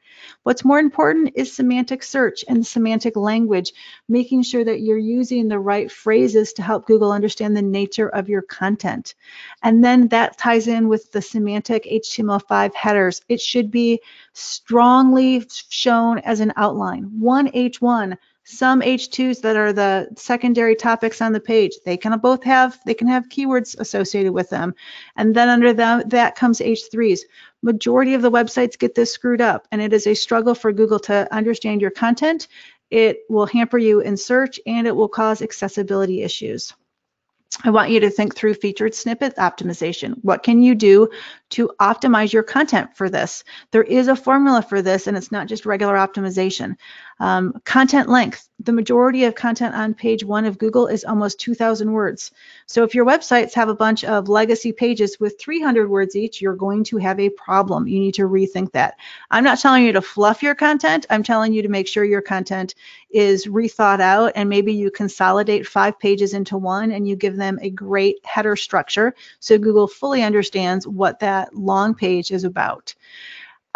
What's more important is semantic search and semantic language, making sure that you're using the right phrases to help Google understand the nature of your content. And then that ties in with the semantic HTML5 headers. It should be strongly shown as an outline. One H1, some H2s that are the secondary topics on the page. They can have keywords associated with them. And then under that comes H3s. Majority of the websites get this screwed up, and it is a struggle for Google to understand your content. It will hamper you in search, and it will cause accessibility issues. I want you to think through featured snippet optimization. What can you do to optimize your content for this? There is a formula for this, and it's not just regular optimization. Content length. The majority of content on page 1 of Google is almost 2,000 words. So if your websites have a bunch of legacy pages with 300 words each, you're going to have a problem. You need to rethink that. I'm not telling you to fluff your content. I'm telling you to make sure your content is rethought out, and maybe you consolidate 5 pages into one and you give them a great header structure so Google fully understands what that long page is about.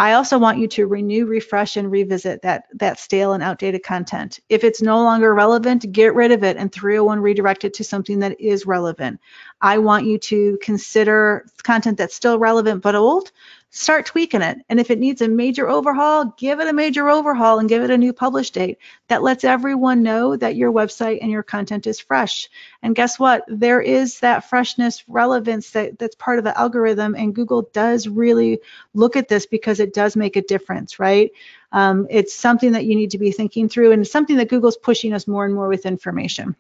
I also want you to renew, refresh, and revisit that stale and outdated content. If it's no longer relevant, get rid of it and 301 redirect it to something that is relevant. I want you to consider content that's still relevant but old. Start tweaking it. And if it needs a major overhaul, give it a major overhaul and give it a new publish date. That lets everyone know that your website and your content is fresh. And guess what? There is that freshness, relevance that's part of the algorithm, and Google does really look at this because it does make a difference, right? It's something that you need to be thinking through, and it's something that Google's pushing us more and more with information.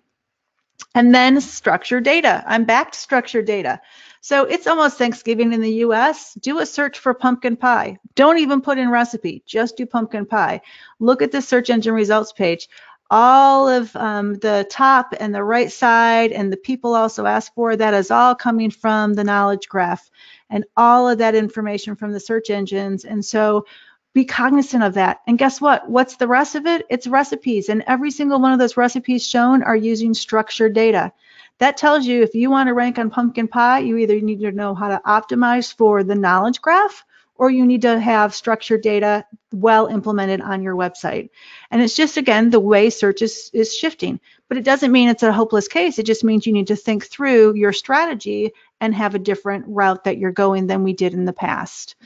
And then structured data. I'm back to structured data. So it's almost Thanksgiving in the US. Do a search for pumpkin pie. Don't even put in recipe, just do pumpkin pie. Look at the search engine results page. All of the top and the right side and the people also ask for, that is all coming from the knowledge graph and all of that information from the search engines. And so be cognizant of that. And guess what? What's the rest of it? It's recipes. And every single one of those recipes shown are using structured data. That tells you if you want to rank on pumpkin pie, you either need to know how to optimize for the knowledge graph, or you need to have structured data well implemented on your website. And it's just, again, the way search is shifting. But it doesn't mean it's a hopeless case. It just means you need to think through your strategy and have a different route that you're going than we did in the past.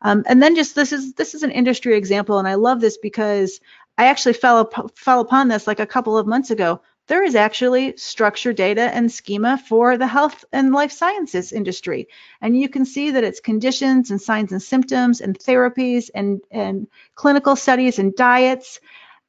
And then just this is an industry example, and I love this because I actually fell upon this like a couple of months ago. There is actually structured data and schema for the health and life sciences industry. And you can see that it's conditions and signs and symptoms and therapies and clinical studies and diets.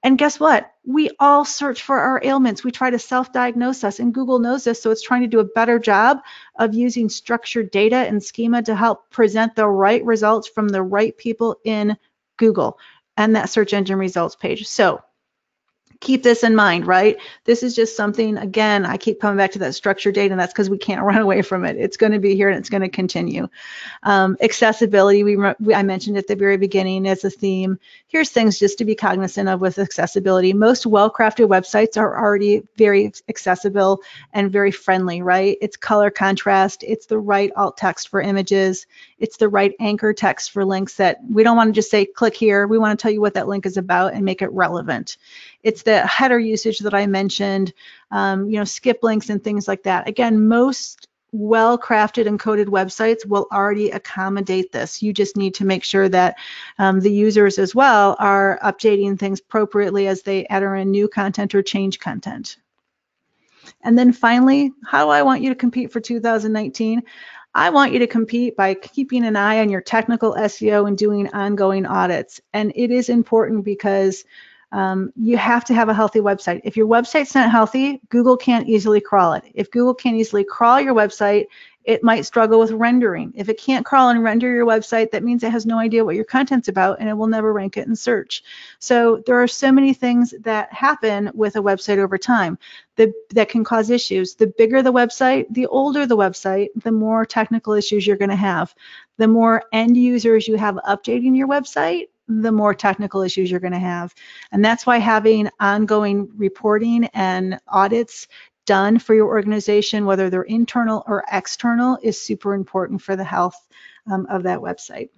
And guess what? We all search for our ailments. We try to self-diagnose us, and Google knows this, so it's trying to do a better job of using structured data and schema to help present the right results from the right people in Google and that search engine results page. So Keep this in mind, right? This is just something, again, I keep coming back to that structured data, and that's because we can't run away from it. It's going to be here and it's going to continue. Accessibility, I mentioned at the very beginning as a theme. Here's things just to be cognizant of with accessibility. Most well-crafted websites are already very accessible and very friendly, right? It's color contrast, it's the right alt text for images, it's the right anchor text for links that we don't want to just say, click here. We want to tell you what that link is about and make it relevant. It's the header usage that I mentioned, skip links and things like that. Again, most well-crafted and coded websites will already accommodate this. You just need to make sure that the users as well are updating things appropriately as they enter in new content or change content. And then finally, how do I want you to compete for 2019? I want you to compete by keeping an eye on your technical SEO and doing ongoing audits. And it is important because you have to have a healthy website. If your website's not healthy, Google can't easily crawl it. If Google can't easily crawl your website, it might struggle with rendering. If it can't crawl and render your website, that means it has no idea what your content's about and it will never rank it in search. So there are so many things that happen with a website over time that can cause issues. The bigger the website, the older the website, the more technical issues you're going to have. The more end users you have updating your website, the more technical issues you're going to have. And that's why having ongoing reporting and audits done for your organization, whether they're internal or external, is super important for the health of that website.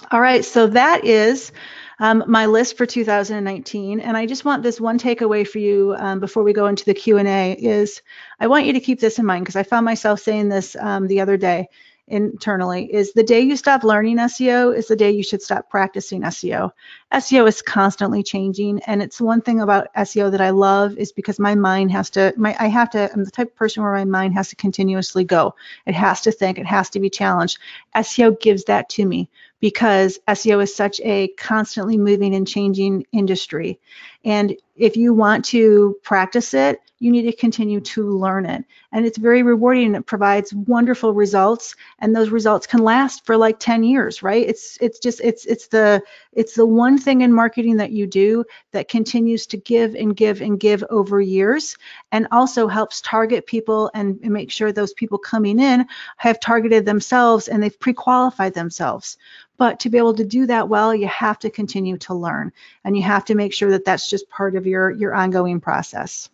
All right, so that is my list for 2019, and I just want this one takeaway for you before we go into the Q&A is I want you to keep this in mind because I found myself saying this the other day internally, is the day you stop learning SEO is the day you should stop practicing SEO. SEO is constantly changing, and it's one thing about SEO that I love is because my mind has to, I'm the type of person where my mind has to continuously go. It has to think, it has to be challenged. SEO gives that to me because SEO is such a constantly moving and changing industry. And if you want to practice it, you need to continue to learn it. And it's very rewarding and it provides wonderful results, and those results can last for like 10 years, right? It's the one thing in marketing that you do that continues to give and give and give over years, and also helps target people and make sure those people coming in have targeted themselves and they've pre-qualified themselves. But to be able to do that well, you have to continue to learn, and you have to make sure that that's just part of your ongoing process.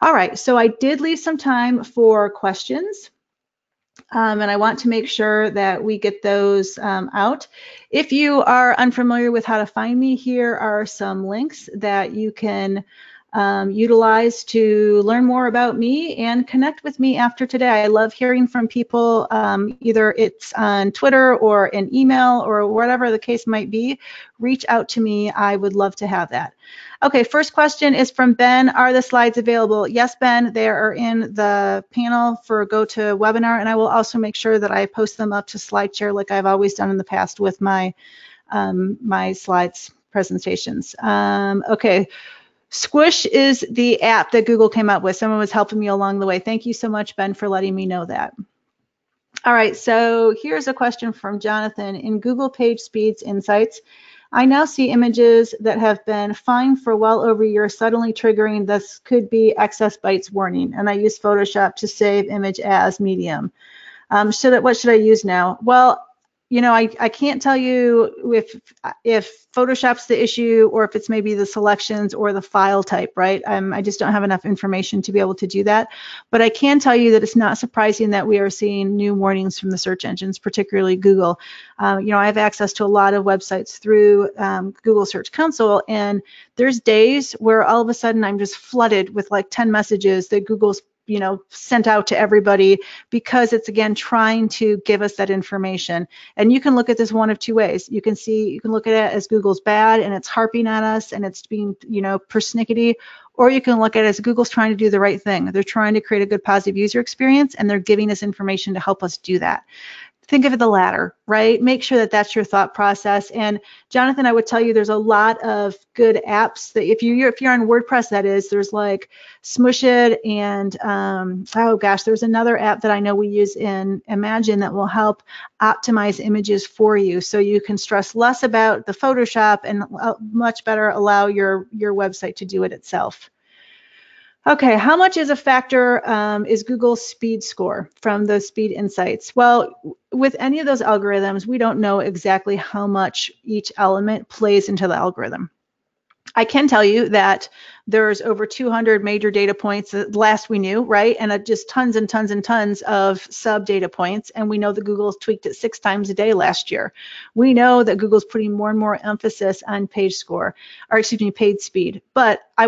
All right, so I did leave some time for questions, and I want to make sure that we get those out. If you are unfamiliar with how to find me, here are some links that you can utilize to learn more about me and connect with me after today. I love hearing from people, either it's on Twitter or an email or whatever the case might be. Reach out to me. I would love to have that. Okay, first question is from Ben. Are the slides available? Yes, Ben, they are in the panel for GoToWebinar, and I will also make sure that I post them up to SlideShare like I've always done in the past with my my slides presentations. Okay. Squish is the app that Google came up with. Someone was helping me along the way. Thank you so much, Ben, for letting me know that. All right, so here's a question from Jonathan. In Google Page Speeds Insights, I now see images that have been fine for well over a year suddenly triggering this could be excess bytes warning, and I use Photoshop to save image as medium. What should I use now? Well, you know, I can't tell you if Photoshop's the issue or if it's maybe the selections or the file type, right? I just don't have enough information to be able to do that. But I can tell you that it's not surprising that we are seeing new warnings from the search engines, particularly Google. You know, I have access to a lot of websites through Google Search Console, and there's days where all of a sudden I'm just flooded with like 10 messages that Google's sent out to everybody because it's, again, trying to give us that information. And you can look at this one of two ways. You can look at it as Google's bad and it's harping on us and it's being, persnickety, or you can look at it as Google's trying to do the right thing. They're trying to create a good positive user experience and they're giving us information to help us do that. think of it the latter, right? Make sure that that's your thought process. And Jonathan, I would tell you there's a lot of good apps that if you're on WordPress, that is, there's like Smush It and oh gosh, there's another app that I know we use in Imagine that will help optimize images for you, so you can stress less about the Photoshop and much better allow your website to do it itself. Okay, how much is a factor is Google's speed score from those speed insights? Well, with any of those algorithms, we don't know exactly how much each element plays into the algorithm. I can tell you that there's over 200 major data points, last we knew, right? And just tons and tons and tons of sub data points. And we know that Google's tweaked it 6 times a day last year. We know that Google's putting more and more emphasis on page score, or excuse me, page speed. But I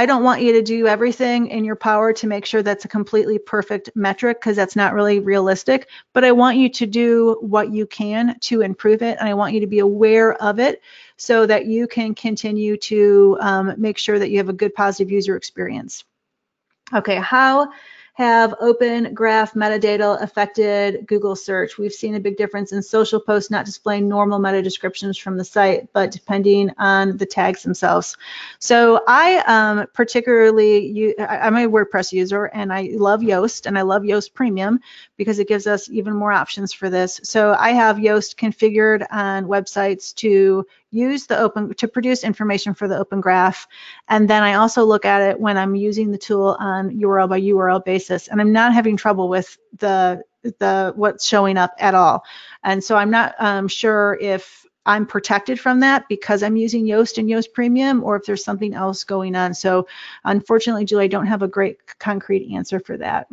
don't want you to do everything in your power to make sure that's a completely perfect metric, because that's not really realistic. But I want you to do what you can to improve it, and I want you to be aware of it so that you can continue to make sure that you have a good positive user experience. Okay, how have open graph metadata affected Google search? We've seen a big difference in social posts not displaying normal meta descriptions from the site, but depending on the tags themselves. So I particularly, I'm a WordPress user, and I love Yoast, and I love Yoast Premium because it gives us even more options for this. So I have Yoast configured on websites to use to produce information for the open graph. And then I also look at it when I'm using the tool on URL by URL basis, and I'm not having trouble with the what's showing up at all. And so I'm not sure if I'm protected from that because I'm using Yoast and Yoast Premium, or if there's something else going on. So unfortunately, Julie, I don't have a great concrete answer for that.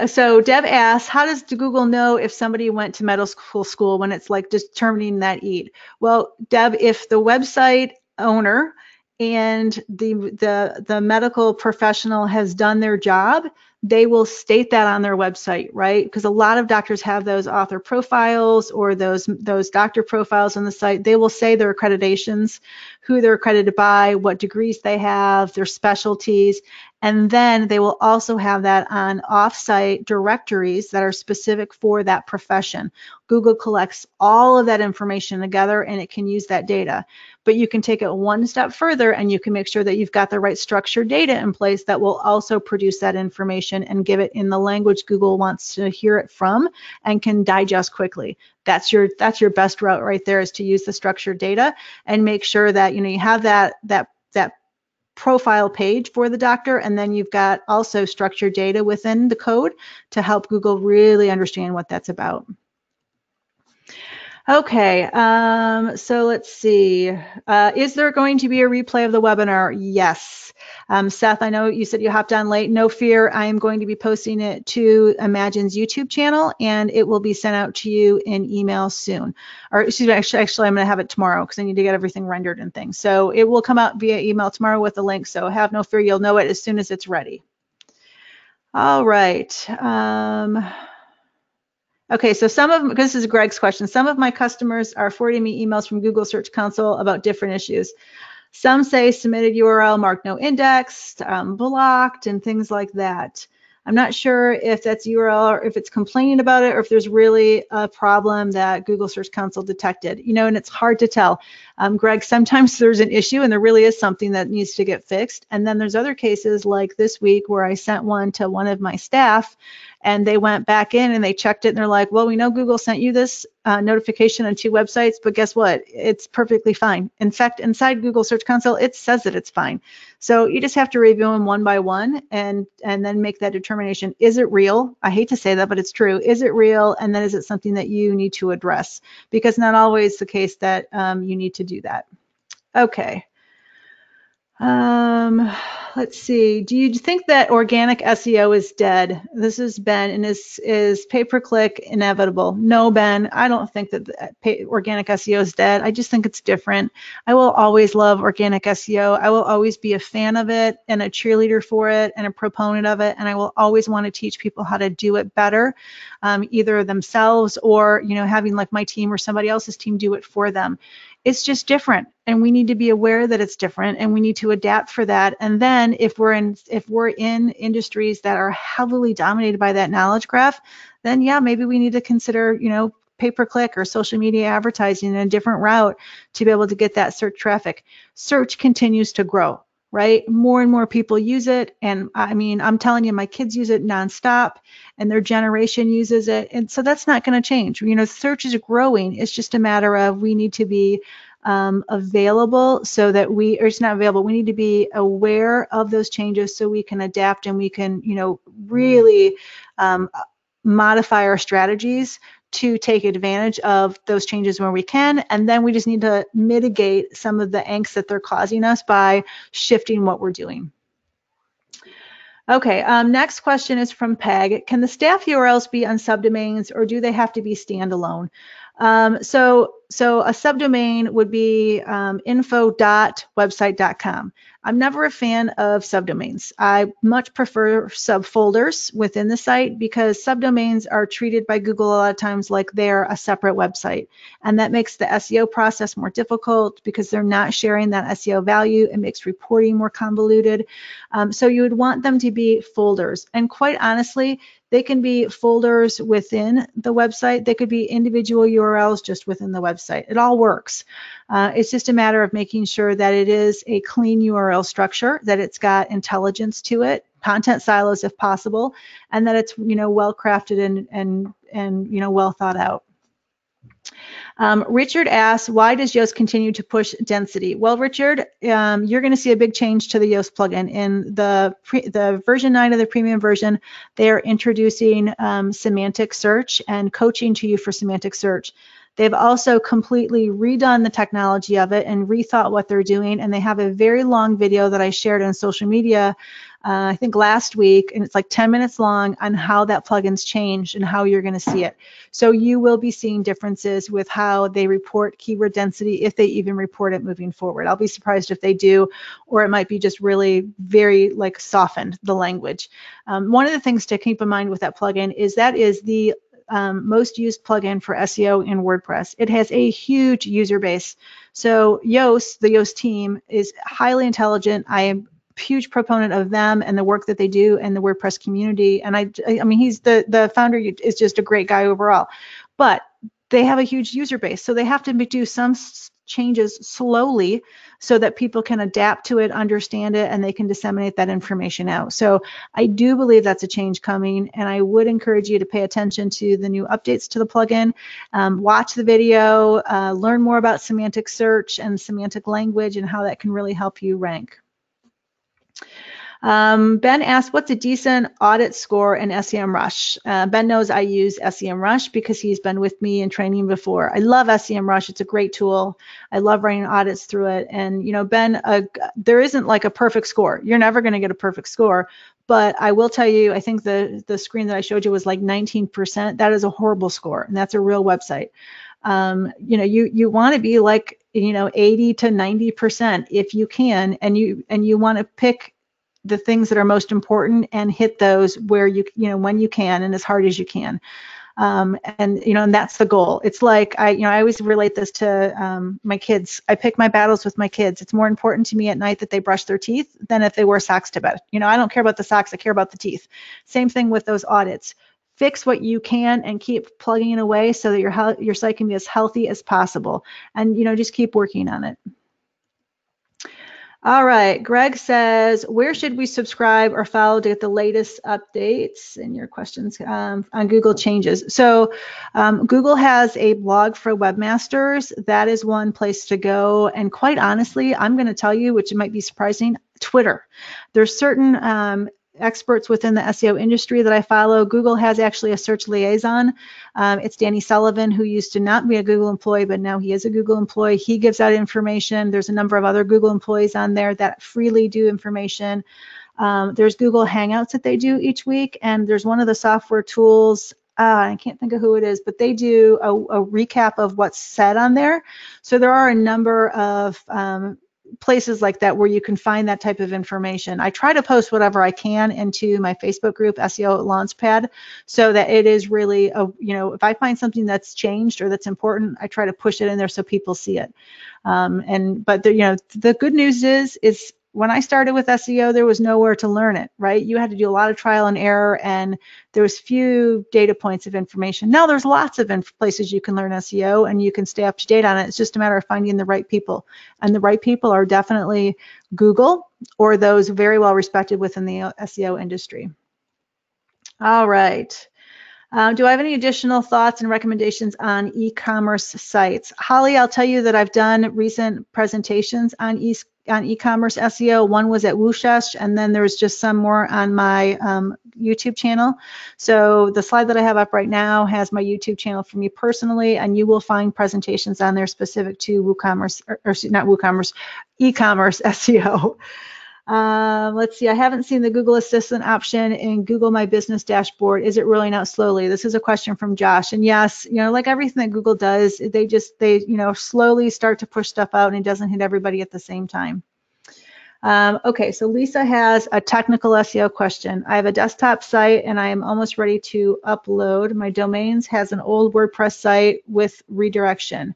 So Deb asks, how does Google know if somebody went to medical school when it's like determining that EAT? Well, Deb, if the website owner and the medical professional has done their job, they will state that on their website, right? Because a lot of doctors have those author profiles or those doctor profiles on the site. They will say their accreditations, who they're accredited by, what degrees they have, their specialties, and then they will also have that on off-site directories that are specific for that profession. Google collects all of that information together, and it can use that data. But you can take it one step further, and you can make sure that you've got the right structured data in place that will also produce that information and give it in the language Google wants to hear it from and can digest quickly. That's your best route right there, is to use the structured data and make sure that you have that profile page for the doctor, and then you've got also structured data within the code to help Google really understand what that's about. Okay, so let's see. Is there going to be a replay of the webinar? Yes. Seth, I know you said you hopped on late. No fear, I am going to be posting it to Imagine's YouTube channel, and it will be sent out to you in email soon. Or excuse me, actually I'm going to have it tomorrow because I need to get everything rendered and things. So it will come out via email tomorrow with a link, so have no fear, you'll know it as soon as it's ready. All right. Okay, so this is Greg's question, some of my customers are forwarding me emails from Google Search Console about different issues. Some say submitted URL marked no indexed, blocked, and things like that. I'm not sure if that's URL or if it's complaining about it or if there's really a problem that Google Search Console detected. And it's hard to tell. Greg, sometimes there's an issue and there really is something that needs to get fixed. And then there's other cases like this week where I sent one to one of my staff and they went back in and they checked it and they're like, well, we know Google sent you this notification on 2 websites, but guess what? It's perfectly fine. In fact, inside Google Search Console, it says that it's fine. So you just have to review them one by one and then make that determination. Is it real? I hate to say that, but it's true. Is it real? And then is it something that you need to address? Because not always the case that you need to do that. Okay. Let's see. Do you think that organic SEO is dead? This is Ben, and is pay-per-click inevitable? No, Ben, I don't think that organic SEO is dead. I just think it's different. I will always love organic SEO. I will always be a fan of it and a cheerleader for it and a proponent of it, and I will always want to teach people how to do it better, either themselves or having like my team or somebody else's team do it for them. It's just different, and we need to be aware that it's different, and we need to adapt for that. And then if we're in industries that are heavily dominated by that knowledge graph, then yeah, maybe we need to consider, pay-per-click or social media advertising in a different route to be able to get that search traffic. Search continues to grow, right? More and more people use it. And I mean, I'm telling you, my kids use it nonstop, and their generation uses it. And so that's not going to change. Search is growing. It's just a matter of we need to be available so that or it's not available. We need to be aware of those changes so we can adapt, and we can, really modify our strategies to take advantage of those changes where we can. And then we just need to mitigate some of the angst that they're causing us by shifting what we're doing. Okay, next question is from Peg. Can the staff URLs be on subdomains, or do they have to be standalone? So a subdomain would be info.website.com. I'm never a fan of subdomains. I much prefer subfolders within the site, because subdomains are treated by Google a lot of times like they're a separate website. And that makes the SEO process more difficult because they're not sharing that SEO value. It makes reporting more convoluted. So you would want them to be folders. And quite honestly, they can be folders within the website. They could be individual URLs just within the website. It all works. It's just a matter of making sure that it is a clean URL structure, that it's got intelligence to it, content silos if possible, and that it's well crafted and well thought out. Richard asks, why does Yoast continue to push density? Well, Richard, you're going to see a big change to the Yoast plugin. In the version 9 of the premium version, they are introducing semantic search and coaching to you for semantic search. They've also completely redone the technology of it and rethought what they're doing. And they have a very long video that I shared on social media, I think last week, and it's like 10 minutes long, on how that plugin's changed and how you're going to see it. So you will be seeing differences with how they report keyword density, if they even report it moving forward. I'll be surprised if they do, or it might be just really very softened, the language. One of the things to keep in mind with that plugin is that is the most used plugin for SEO in WordPress. It has a huge user base. So Yoast, the Yoast team, is highly intelligent. I am a huge proponent of them and the work that they do in the WordPress community. And I mean, he's the founder is just a great guy overall. But they have a huge user base, so they have to do some changes slowly so that people can adapt to it, understand it, and they can disseminate that information out. So I do believe that's a change coming, and I would encourage you to pay attention to the new updates to the plugin, watch the video, learn more about semantic search and semantic language and how that can really help you rank. Ben asked, what's a decent audit score in SEMrush? Ben knows I use SEMrush because he's been with me in training before. I love SEMrush. It's a great tool. I love running audits through it. And, Ben, there isn't like a perfect score. You're never going to get a perfect score. But I will tell you, I think the screen that I showed you was like 19%. That is a horrible score, and that's a real website. You want to be like, 80 to 90% if you can, and you want to pick the things that are most important and hit those where when you can and as hard as you can. And that's the goal. It's like I always relate this to my kids. I pick my battles with my kids. It's more important to me at night that they brush their teeth than if they wear socks to bed. I don't care about the socks. I care about the teeth. Same thing with those audits. Fix what you can and keep plugging it away so that your site can be as healthy as possible. And just keep working on it. All right, Greg says, where should we subscribe or follow to get the latest updates and your questions on Google changes? So Google has a blog for webmasters. That is one place to go. And quite honestly, I'm going to tell you, which might be surprising, Twitter. There's certain experts within the SEO industry that I follow. Google has actually a search liaison. It's Danny Sullivan, who used to not be a Google employee, but now he is a Google employee. He gives out information. There's a number of other Google employees on there that freely do information. There's Google Hangouts that they do each week, and there's one of the software tools, I can't think of who it is, but they do a recap of what's said on there. So there are a number of places like that where you can find that type of information. I try to post whatever I can into my Facebook group, SEO Launchpad, so that it is really, if I find something that's changed or that's important, I try to push it in there so people see it. But the good news is when I started with SEO, there was nowhere to learn it, right? You had to do a lot of trial and error, and there was few data points of information. Now there's lots of places you can learn SEO, and you can stay up to date on it. It's just a matter of finding the right people, and the right people are definitely Google or those very well respected within the SEO industry. All right. Do I have any additional thoughts and recommendations on e-commerce sites? Holly, I'll tell you that I've done recent presentations on e-commerce SEO. One was at Wooshesh, and then there's just some more on my YouTube channel. So the slide that I have up right now has my YouTube channel for me personally, and you will find presentations on there specific to WooCommerce, or not WooCommerce, e-commerce SEO. Let's see, I haven't seen the Google Assistant option in Google My Business dashboard. Is it rolling out slowly? This is a question from Josh. And yes, like everything that Google does, they slowly start to push stuff out, and it doesn't hit everybody at the same time. Okay, so Lisa has a technical SEO question. I have a desktop site and I am almost ready to upload. My domains has an old WordPress site with redirection.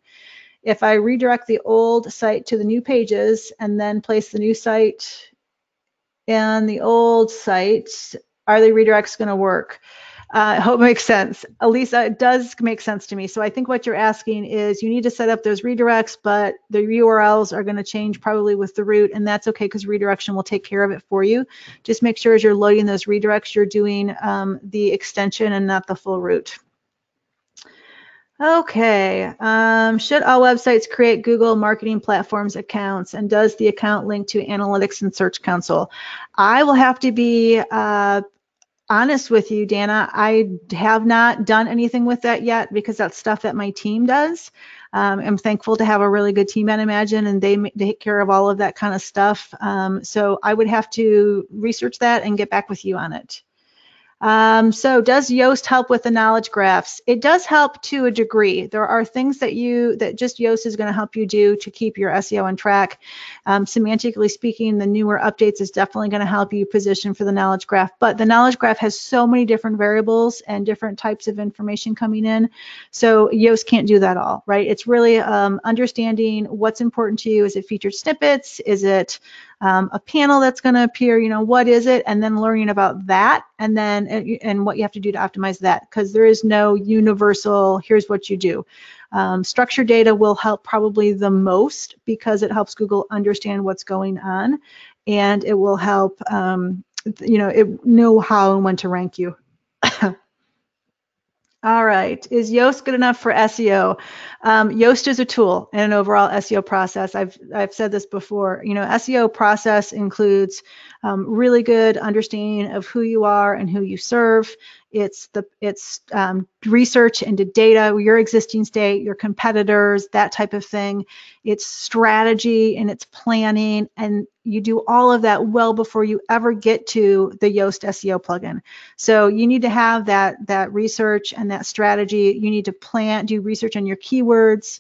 If I redirect the old site to the new pages and then place the new site and the old site, are the redirects going to work? I hope it makes sense. Elisa, it does make sense to me. So I think what you're asking is you need to set up those redirects, but the URLs are going to change probably with the route, and that's okay because redirection will take care of it for you. Just make sure as you're loading those redirects, you're doing the extension and not the full route. Okay, should all websites create Google Marketing Platforms accounts, and does the account link to Analytics and Search Console? I will have to be honest with you, Dana. I have not done anything with that yet because that's stuff that my team does. I'm thankful to have a really good team at Imagine, and they take care of all of that kind of stuff. So I would have to research that and get back with you on it. So does Yoast help with the knowledge graphs? It does help to a degree. There are things that just Yoast is going to help you do to keep your SEO on track. Semantically speaking, the newer updates is definitely going to help you position for the knowledge graph, but the knowledge graph has so many different variables and different types of information coming in. So Yoast can't do that all, right? It's really understanding what's important to you. Is it featured snippets? Is it a panel that's going to appear, what is it, and then learning about that, and then what you have to do to optimize that, because there is no universal here's what you do. Structured data will help probably the most because it helps Google understand what's going on, and it will help it know how and when to rank you. All right, is Yoast good enough for SEO? Yoast is a tool in an overall SEO process. I've said this before. SEO process includes really good understanding of who you are and who you serve. It's research into data, your existing state, your competitors, that type of thing. It's strategy and it's planning, and you do all of that well before you ever get to the Yoast SEO plugin. So you need to have that research and that strategy. You need to do research on your keywords.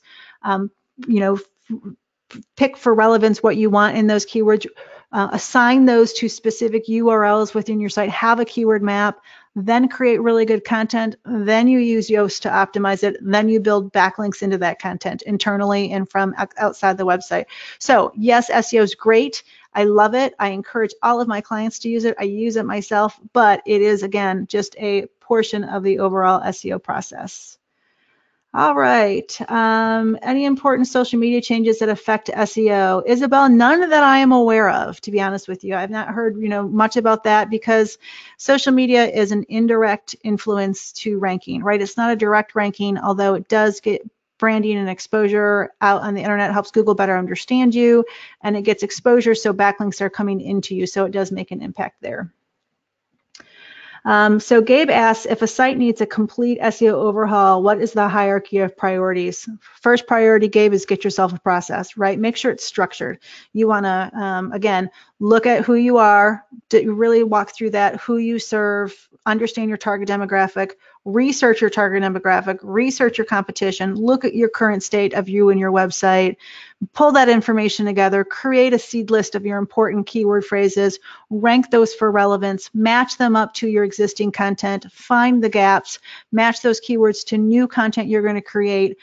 Pick for relevance what you want in those keywords. Assign those to specific URLs within your site. Have a keyword map. Then create really good content. Then you use Yoast to optimize it. Then you build backlinks into that content internally and from outside the website. So yes, SEO is great. I love it. I encourage all of my clients to use it. I use it myself, but it is, again, just a portion of the overall SEO process. All right. Any important social media changes that affect SEO? Isabel, none that I am aware of, to be honest with you. I've not heard much about that because social media is an indirect influence to ranking, right? It's not a direct ranking, although it does get branding and exposure out on the internet. It helps Google better understand you, and it gets exposure, so backlinks are coming into you, so it does make an impact there. So Gabe asks, if a site needs a complete SEO overhaul, what is the hierarchy of priorities? First priority, Gabe, is get yourself a process, right? Make sure it's structured. You want to, again, look at who you are, really walk through that, who you serve, understand your target demographic, research your target demographic, research your competition, look at your current state of you and your website, pull that information together, create a seed list of your important keyword phrases, rank those for relevance, match them up to your existing content, find the gaps, match those keywords to new content you're going to create,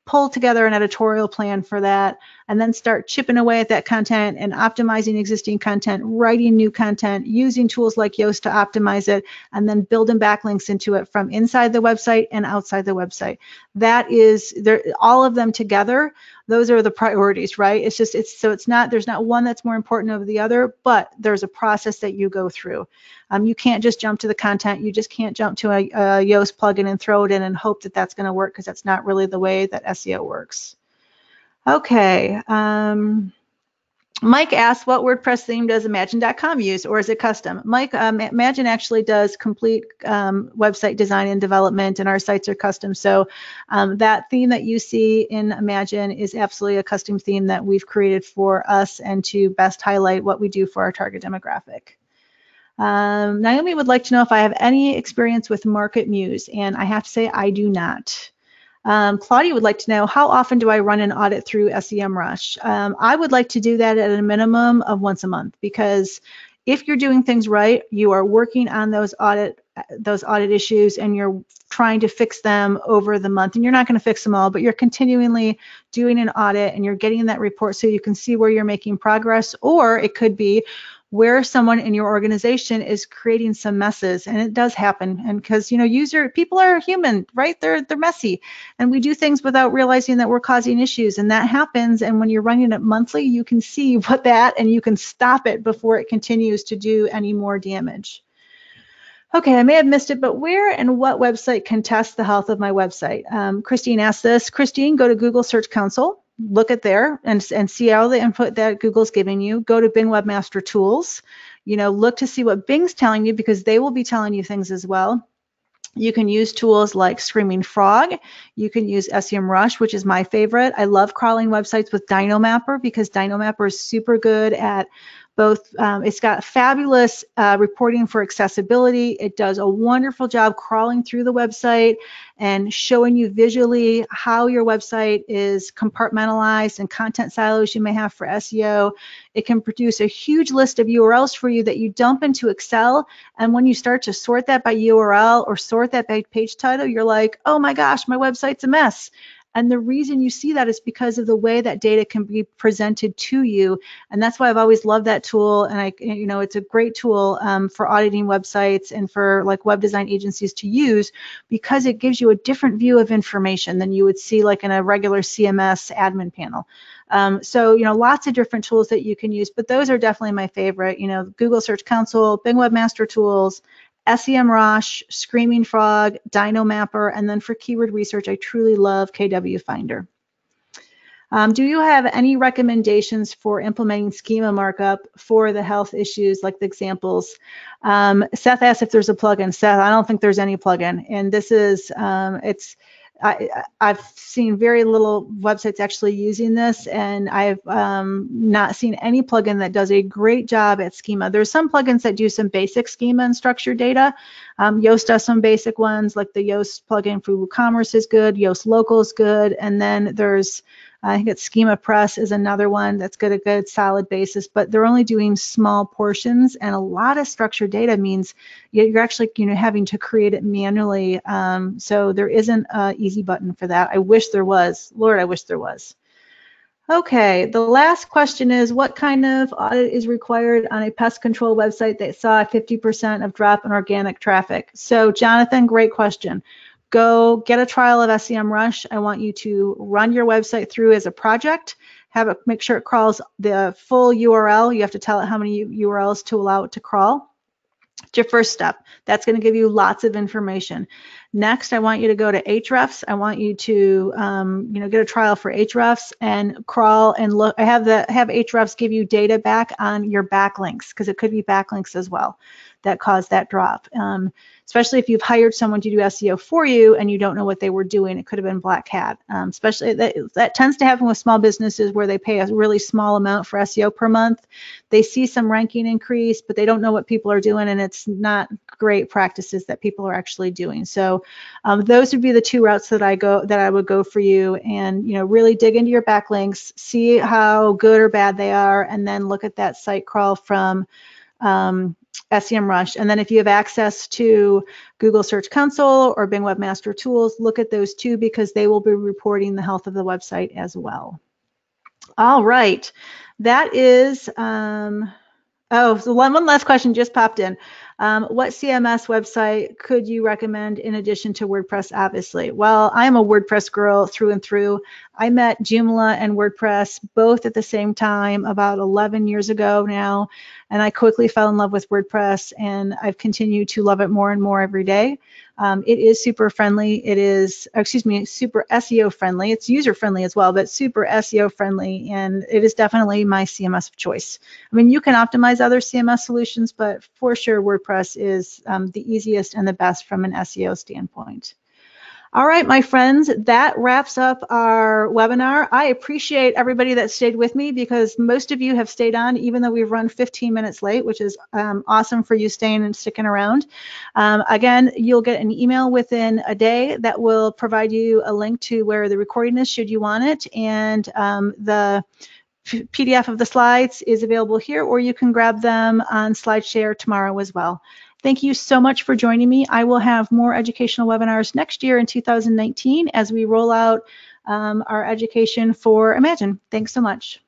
pull together an editorial plan for that, and then start chipping away at that content and optimizing existing content, writing new content, using tools like Yoast to optimize it, and then building backlinks into it from inside the website and outside the website. That is, all of them together, those are the priorities, right? It's not, there's not one that's more important over the other, but there's a process that you go through. You can't just jump to the content. You just can't jump to a Yoast plugin and throw it in and hope that that's going to work, because that's not really the way that SEO works. Okay. Mike asked, what WordPress theme does Imagine.com use, or is it custom? Mike, Imagine actually does complete website design and development, and our sites are custom. So that theme that you see in Imagine is absolutely a custom theme that we've created for us and to best highlight what we do for our target demographic. Naomi would like to know if I have any experience with Market Muse, and I have to say I do not. Claudia would like to know, how often do I run an audit through SEMrush? I would like to do that at a minimum of once a month, because if you're doing things right, you are working on those audit issues and you're trying to fix them over the month. And you're not going to fix them all, but you're continually doing an audit and you're getting that report so you can see where you're making progress. Or it could be where someone in your organization is creating some messes, and it does happen. And because, you know, people are human, right? They're messy, and we do things without realizing that we're causing issues, and that happens. And when you're running it monthly, you can see and you can stop it before it continues to do any more damage. Okay, I may have missed it, but where and what website can test the health of my website? Christine asked this. Christine, go to Google Search Console. Look at there and see all the input that Google's giving you. Go to Bing Webmaster Tools. Look to see what Bing's telling you, because they will be telling you things as well. You can use tools like Screaming Frog. You can use SEMrush, which is my favorite. I love crawling websites with DynoMapper, because DynoMapper is super good at both. It's got fabulous reporting for accessibility. It does a wonderful job crawling through the website and showing you visually how your website is compartmentalized and content silos you may have for SEO. It can produce a huge list of URLs for you that you dump into Excel. And when you start to sort that by URL or sort that by page title, you're like, oh my gosh, my website's a mess. And the reason you see that is because of the way that data can be presented to you. And that's why I've always loved that tool. And it's a great tool for auditing websites and for like web design agencies to use, because it gives you a different view of information than you would see like in a regular CMS admin panel. So lots of different tools that you can use, but those are definitely my favorite. Google Search Console, Bing Webmaster Tools, SEMrush, Screaming Frog, DynoMapper, and then for keyword research, I truly love KW Finder. Do you have any recommendations for implementing schema markup for the health issues, like the examples? Seth asked if there's a plugin. Seth, I don't think there's any plugin, and this is I've seen very little websites actually using this, and I've not seen any plugin that does a great job at schema. There's some plugins that do some basic schema and structured data. Yoast does some basic ones, like the Yoast plugin for WooCommerce is good, Yoast Local is good, and then there's I think it's Schema Press is another one that's got a good solid basis, but they're only doing small portions, and a lot of structured data means you're actually having to create it manually. So there isn't an easy button for that. I wish there was. Lord, I wish there was. Okay, the last question is, what kind of audit is required on a pest control website that saw a 50% of drop in organic traffic? So Jonathan, great question. Go get a trial of SEMrush. I want you to run your website through as a project. Make sure it crawls the full URL. You have to tell it how many URLs to allow it to crawl. It's your first step. That's going to give you lots of information. Next, I want you to go to Ahrefs. I want you to get a trial for Ahrefs and crawl and look. I have Ahrefs give you data back on your backlinks, because it could be backlinks as well that caused that drop. Especially if you've hired someone to do SEO for you and you don't know what they were doing. It could have been Black Hat. Especially that tends to happen with small businesses where they pay a really small amount for SEO per month. They see some ranking increase, but they don't know what people are doing, and it's not great practices that people are actually doing. So So those would be the two routes that I would go for you, and really dig into your backlinks, see how good or bad they are, and then look at that site crawl from SEMrush. And then if you have access to Google Search Console or Bing Webmaster Tools, look at those too, because they will be reporting the health of the website as well. All right, that is, so one last question just popped in. What CMS website could you recommend in addition to WordPress, obviously? Well, I'm a WordPress girl through and through. I met Joomla and WordPress both at the same time about 11 years ago now, and I quickly fell in love with WordPress, and I've continued to love it more and more every day. It is super friendly. It is, super SEO friendly. It's user friendly as well, but super SEO friendly, and it is definitely my CMS of choice. I mean, you can optimize other CMS solutions, but for sure WordPress is the easiest and the best from an SEO standpoint. All right, my friends, that wraps up our webinar. I appreciate everybody that stayed with me, because most of you have stayed on even though we've run 15 minutes late, which is awesome for you staying and sticking around. Again, you'll get an email within a day that will provide you a link to where the recording is should you want it, and the PDF of the slides is available here, or you can grab them on SlideShare tomorrow as well. Thank you so much for joining me. I will have more educational webinars next year in 2019 as we roll out our education for Imagine. Thanks so much.